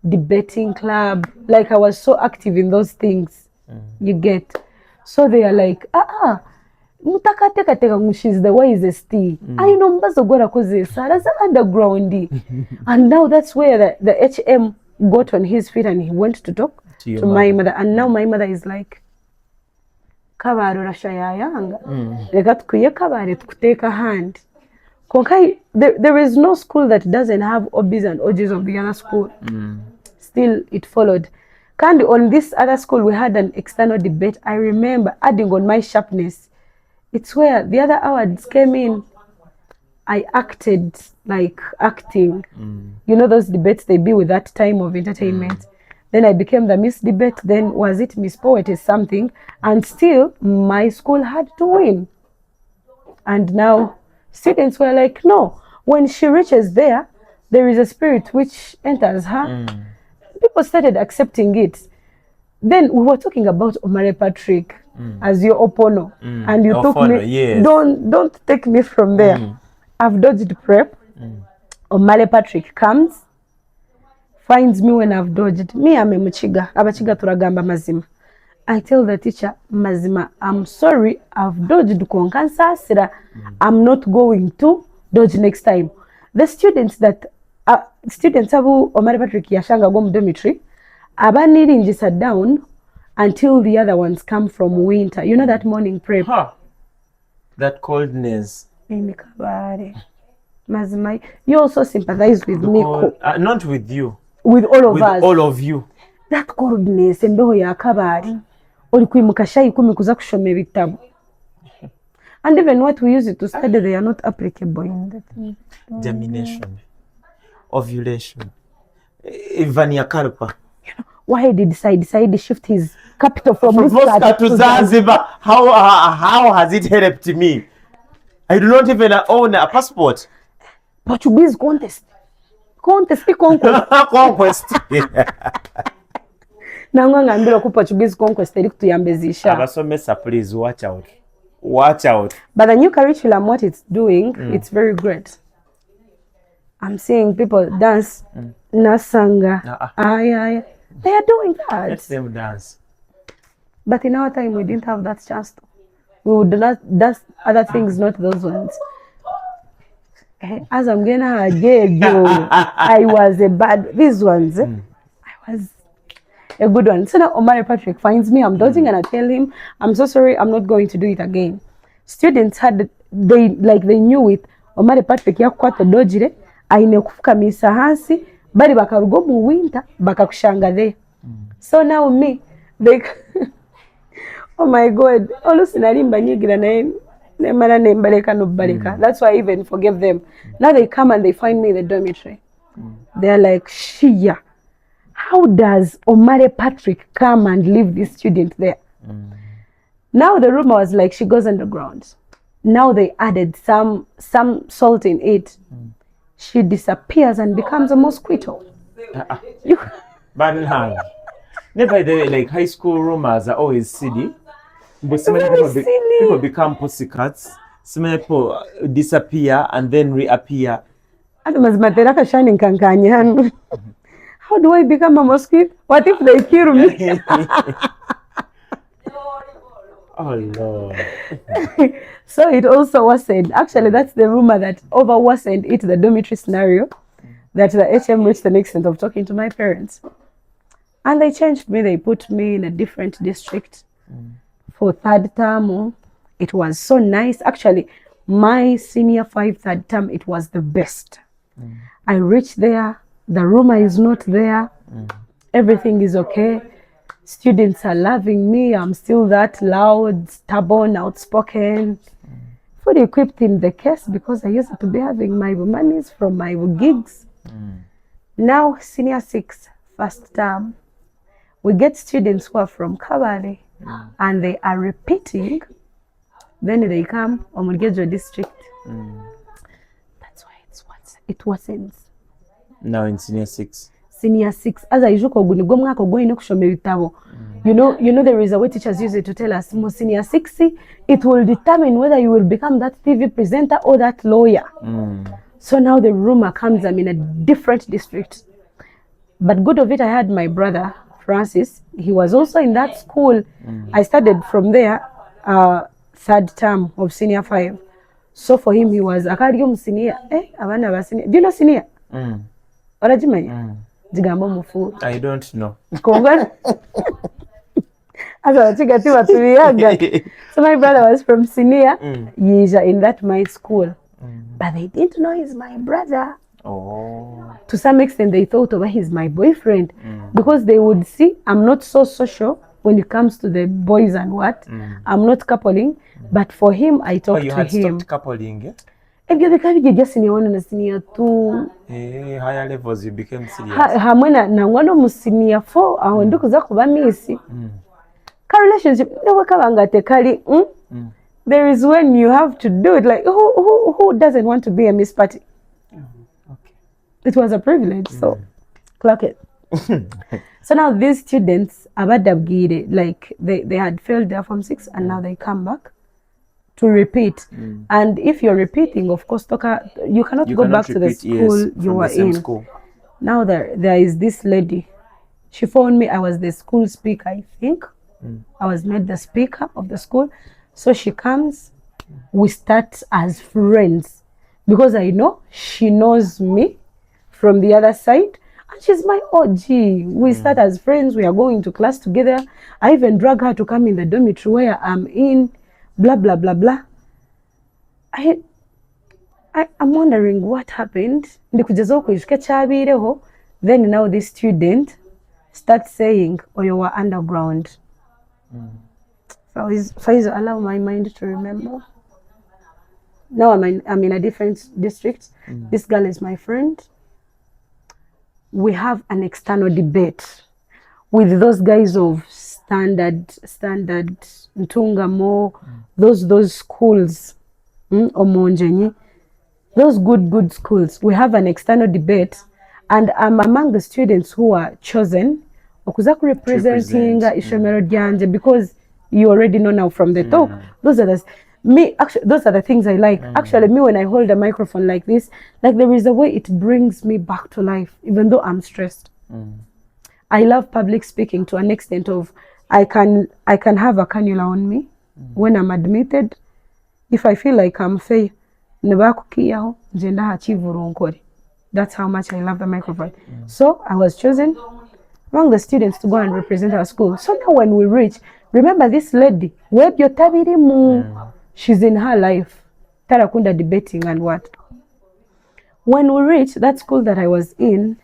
debating club. Like I was so active in those things. You get. So they are like, mutakateka she's the wisest. I know mbazo gora kozesa that's underground. And now that's where the HM got on his feet and he went to talk to my mother. And now my mother is like, kabaro rashayayanga reka tukwiye kabare tukuteka hand. Konkai, there is no school that doesn't have OBs and OGs of the other school. Still it followed. Kandi on this other school we had an external debate. I remember adding on my sharpness. It's where the other awards came in. I acted like acting. You know those debates they be with that time of entertainment. Then I became the Miss Debate. Then was it Miss Poetess something? And still my school had to win. And now students were like, no, when she reaches there is a spirit which enters her. People started accepting it. Then we were talking about Omare Patrick as your Opono. And you took me, yes. Don't take me from there. I've dodged prep. Omare Patrick comes, finds me when I've dodged. Me, I'm a Muchiga. Abachiga turagamba mazima. I tell the teacher, mazima, I'm sorry, I've dodged konkansasira. I'm not going to dodge next time. The students abu Omare Patrick yashanga go mu dormitory, abaniringi sat down until the other ones come from winter. You know that morning prep. That coldness. Mazima, you also sympathize with me. Not with you. With all of with us. All of you. That coldness embeho ya kabari. Oli kwimuka shayi 10 kuza kushoma ebitabu. And even what we use it to study, they are not applicable in that. Germination, ovulation, Ivania Karpa. You know, why did Said shift his capital from Moscow to Zanzibar? How has it helped me? I do not even own a passport. Portuguese conquest. Conquest. Nangwa ngambira ku Portuguese conquest eri kutuyambezisha. Abasomesa, please watch out. Watch out. But the new curriculum, what it's doing, it's very great. I'm seeing people dance, nasanga, they are doing that. Let them dance. But in our time, we didn't have that chance. We would not dance other things, not those ones. As I'm getting I was a bad. These ones, I was a good one. So now Omare Patrick finds me, I'm dodging, and I tell him, I'm so sorry, I'm not going to do it again. Students they knew it. Omare Patrick yakwata dodgire, aine kufukamisa hansi, bali bakarugo mu winter, bakakushanga there. So now me, oh my God, olusi nalimba nyigira naye nemara nembaleka nobaleka. That's why I even forgive them. Now they come and they find me in the dormitory. They're like, Shia, how does Omare Patrick come and leave this student there? Now the rumor was like she goes underground. Now they added some salt in it. She disappears and becomes a mosquito. But now, never the like high school rumors are always silly. But so many people become pussycats. So many people disappear and then reappear. How do I become a mosquito? What if they kill me? Oh Lord. So it also worsened. Actually, that's the rumor that over worsened it, the dormitory scenario, that the HM reached the extent of talking to my parents. And they changed me. They put me in a different district for third term. It was so nice. Actually, my senior 5 third term, it was the best. I reached there. The rumor is not there. Everything is okay. Students are loving me. I'm still that loud, stubborn, outspoken. Fully equipped in the case because I used to be having my monies from my gigs. Now, senior 6, first term, we get students who are from Kabale and they are repeating. Then they come Omulgejo district. That's why it wasn't. Now in senior 6. Senior 6 as I usually go nibwo mwaka ogwine kushoma ebitabo. You know there is a way teachers use it to tell us mo senior 6 it will determine whether you will become that TV presenter or that lawyer. So now the rumor comes I'm in a different district. But good of it I had my brother Francis. He was also in that school. I started from there third term of senior 5. So for him he was akali senior abana ba senior. Do you know senior? Orajimanya? Jigamba mufu. I don't know. Konga. So my brother was from senior Yija in that my school. But they didn't know he's my brother. Oh. To some extent they thought he's my boyfriend because they would see I'm not so social when it comes to the boys and what. I'm not coupling. But for him I talked to him. You had stopped coupling, yeah? Ebyo bikabije just senior 1 na senior 2. Higher levels you became serious. Hamwe na ngwano mu senior 4 aho ndikuza kuba miss. Ka relationship never kabanga tekali. There is when you have to do it like who doesn't want to be a miss party? Okay. It was a privilege, so clock it. So now these students abadabgire like they had failed their form 6 and now they come back to repeat. And if you're repeating, of course, you cannot go back to the school you were in. School. Now there is this lady. She phoned me. I was the school speaker, I think. I was made the speaker of the school. So she comes. We start as friends because I know she knows me from the other side. And she's my OG. We start as friends. We are going to class together. I even drag her to come in the dormitory where I'm in. Blah blah blah blah. I'm wondering what happened. Then now this student starts saying, "Oh, you were underground." Faiz, allow my mind to remember. Now I'm in a different district. This girl is my friend. We have an external debate with those guys of standard Ntungamo, those schools, Omonjenyi, those good schools. We have an external debate, and I'm among the students who are chosen okuza representing Ishomero Dyanje because you already know now from the talk. Those are the things I like. Actually, me when I hold a microphone like this, like there is a way it brings me back to life, even though I'm stressed. I love public speaking to an extent of I can have a cannula on me when I'm admitted. If I feel like I'm fair, that's how much I love the microphone. So I was chosen among the students to go and represent our school. So now when we reach, remember this lady, she's in her life. Tarakunda debating and what. When we reach that school that I was in,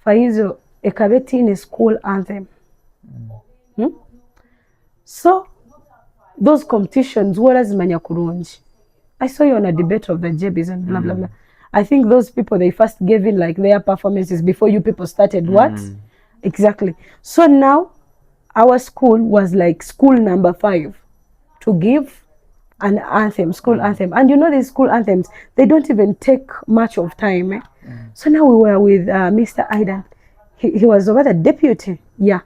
Faizo ekabeti in a school anthem. So those competitions were as kurunji. I saw you on a debate of the JBs and blah blah blah. I think those people they first gave in like their performances before you people started what? Exactly. So now our school was like school number 5 to give an anthem, school anthem. And you know these school anthems, they don't even take much of time. So now we were with Mr. Aidan. He was over the deputy. Yeah.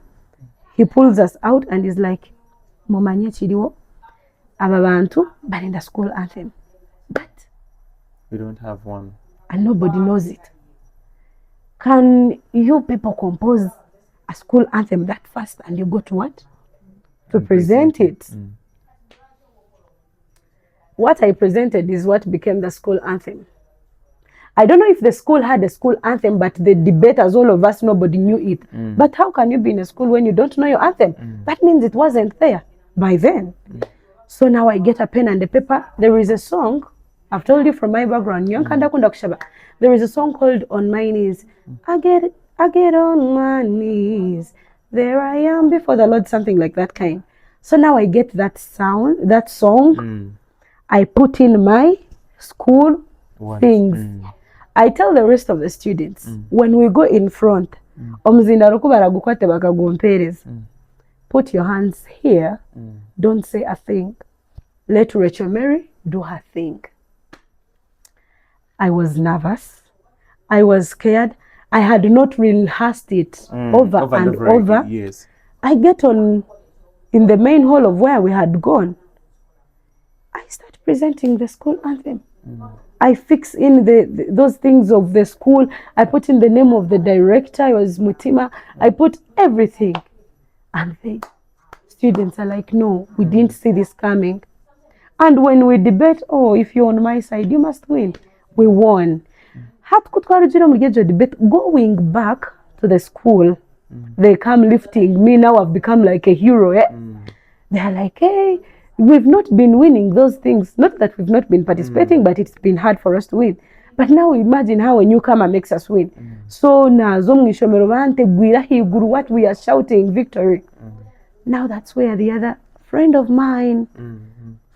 He pulls us out and is like, Momanya chiriwo, ababantu, but in the school anthem. But we don't have one. And nobody knows it. Can you people compose a school anthem that fast and you go to what? To present it. What I presented is what became the school anthem. I don't know if the school had a school anthem, but the debaters, all of us, nobody knew it. But how can you be in a school when you don't know your anthem? That means it wasn't there by then. So now I get a pen and a paper. There is a song, I've told you from my background, there is a song called On My Knees. I get on my knees. there I am before the Lord, something like that kind. So now I get that sound, that song, I put in my school things. I tell the rest of the students, when we go in front, put your hands here, don't say a thing. Let Rachel Mary do her thing. I was nervous. I was scared. I had not rehearsed it over and over. Yes. I get on in the main hall of where we had gone. I start presenting the school anthem. I fix in those things of the school. I put in the name of the director, it was Mutima. I put everything. And the students are like, no, we didn't see this coming. And when we debate, oh, if you're on my side, you must win. We won. Debate, going back to the school, they come lifting me. Now I've become like a hero. They're like, hey, we've not been winning those things. Not that we've not been participating, but it's been hard for us to win. But now imagine how a newcomer makes us win. So now what we are shouting victory. Now that's where the other friend of mine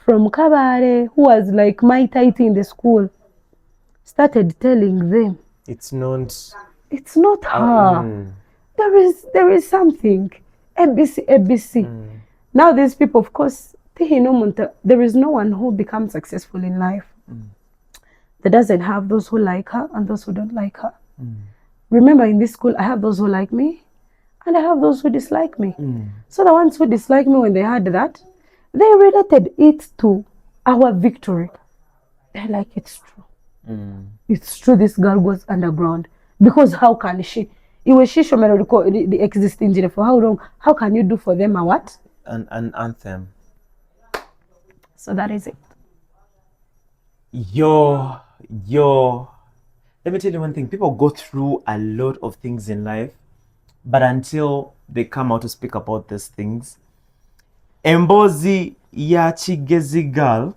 from Kabare, who was like my title in the school, started telling them, It's not her. There is something. ABC. Now these people, of course, there is no one who becomes successful in life that doesn't have those who like her and those who don't like her. Remember, in this school, I have those who like me and I have those who dislike me. So the ones who dislike me, when they heard that, they related it to our victory. They're like, it's true. It's true, this girl goes underground. Because how can she? She the existing gene for how long? How can you do for them a what? An anthem. So that is it. Let me tell you one thing. People go through a lot of things in life, but until they come out to speak about these things, Embozi ya Chigezi girl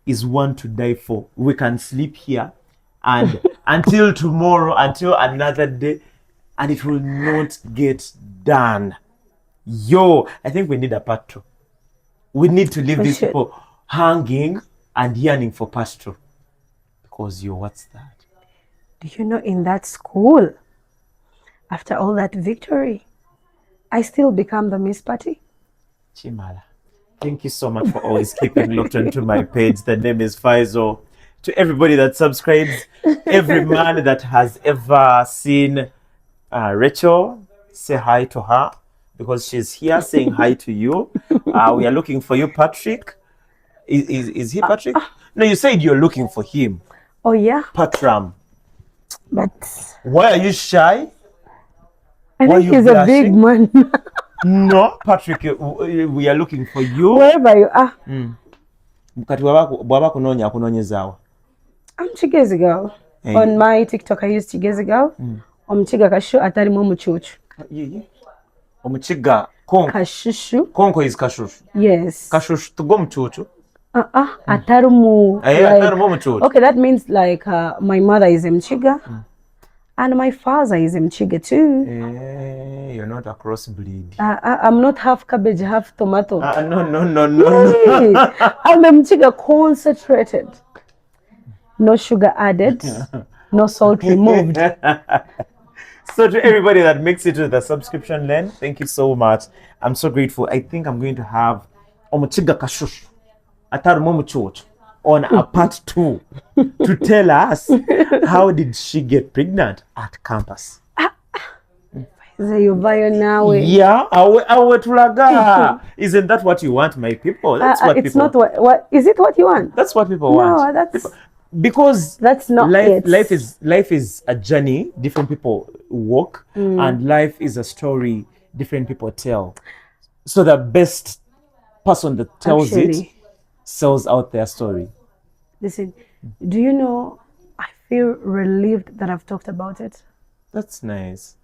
is one to die for. We can sleep here and until tomorrow, until another day, and it will not get done. I think we need a part 2. We need to leave these people hanging and yearning for part 2. Because what's that? Do you know, in that school, after all that victory, I still become the Miss Party. Chimala, thank you so much for always keeping looked onto my page. The name is Faizo. To everybody that subscribes, every man that has ever seen Rachel, say hi to her because she's here saying hi to you. We are looking for you, Patrick. Is he Patrick? No, you said you're looking for him. Oh, yeah. Patram. But why are you shy? I think he's a big man. No, Patrick, we are looking for you. Wherever you are. I'm Chigezi girl. Hey. On my TikTok, I use Chigezi girl. Omuchiga kashu atari mu muchuchu. Omuchiga konko. Kashushu. Konko is kashushu. Yes. Kashushu tugo muchuchu. Atarumu. Like, okay, that means like my mother is Mchiga. And my father is Mchiga too. You're not a crossbreed. I'm not half cabbage, half tomato. No. I'm Mchiga concentrated. No sugar added, no salt removed. So to everybody that makes it to the subscription lane, thank you so much. I'm so grateful. I think I'm going to have Omuchiga Kashush on a part 2 to tell us how did she get pregnant at campus. Yeah, isn't that what you want, my people? That's what it's people. Not what is it what you want? That's what people want. No, that's because that's not life. it. Life is a journey. Different people walk, and life is a story. Different people tell. So the best person that tells it sells out their story. Listen, do you know? I feel relieved that I've talked about it. That's nice.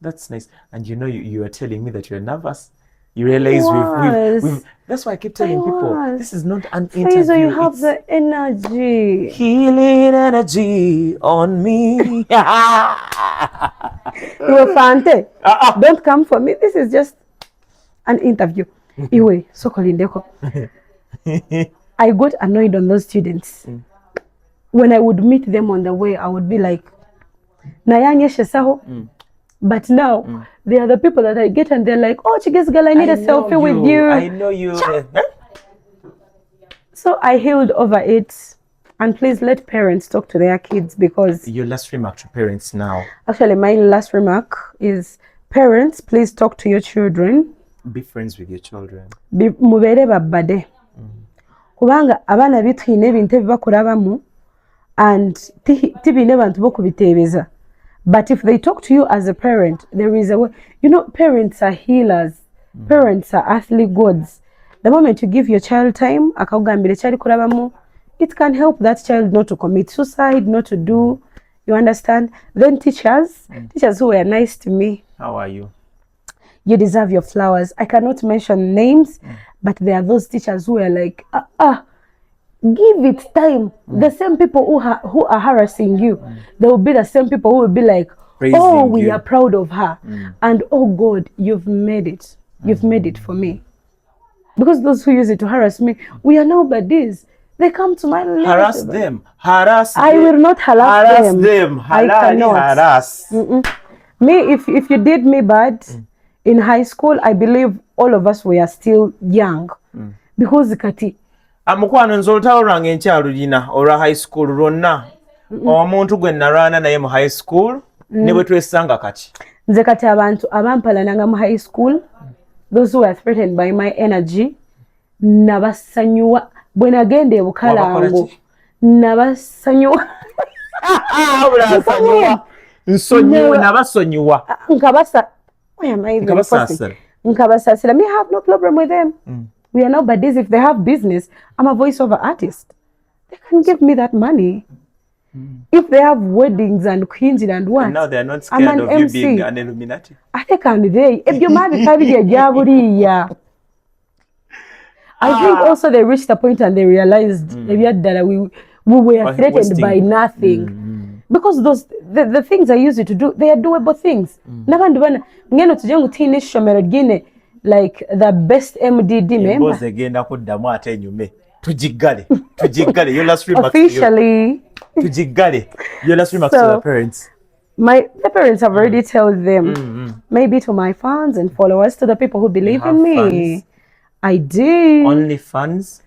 That's nice. And you know, you are telling me that you're nervous. You realize was. we've that's why I keep telling people was. this is not an Faizo, interview. you have It's the energy. healing energy on me. You're Fante. Don't come for me. This is just an interview. Iwe, so Kolindeko. I got annoyed on those students. When I would meet them on the way, I would be like, Nayanye Shesaho. But now, they are the people that I get and they're like, oh, Chiges girl, I need a selfie with you. I know you. So I healed over it. And please let parents talk to their kids because... Your last remark to parents now. Actually, my last remark is, parents, please talk to your children. Be friends with your children. Mubere babbade. Kubanga abana bitwine ebintu ebibakurabamu and tibine bantu bokubitebeza. But if they talk to you as a parent, there is a way. You know, parents are healers. Parents are earthly gods. The moment you give your child time, akawugambira ekyali kurabamu, it can help that child not to commit suicide, not to do, you understand? Then teachers who were nice to me. How are you? You deserve your flowers. I cannot mention names, but there are those teachers who are like, give it time. The same people who are harassing you, they will be the same people who will be like, oh, we are proud of her. And oh God, you've made it. You've made it for me. Because those who use it to harass me, we are nobodies. They come to my leadership. Harass them. Harass them. I will not harass them. I cannot. Harass. Me, if you did me bad in high school, I believe all of us were still young. Because kati amukwano nze olutalo lwange enkyalo lina olwa high school lwonna omuntu gwe nalwana naye mu high school ne bwe twesanga kati nze kati abantu abampalananga mu high school, those who were threatened by my energy, nabasanyuwa bwe nagenda e Bukalango, nabasanyuwa nsonyiwa nabasonyiwa nkabasasira. Me have no problem with them. We are nobodies. If they have business, I'm a voiceover artist. They can give me that money. If they have weddings and queens and what? And now they are not scared of you being an Illuminati. I think also they reached a point and they realized that we were threatened by nothing. Because the things I use it to do, they are doable things. Like the best MDD member. Your last remarks. Officially. Your last remarks to the parents. The parents have already told them. Maybe to my fans and followers, to the people who believe in me. Fans? I do. Only fans?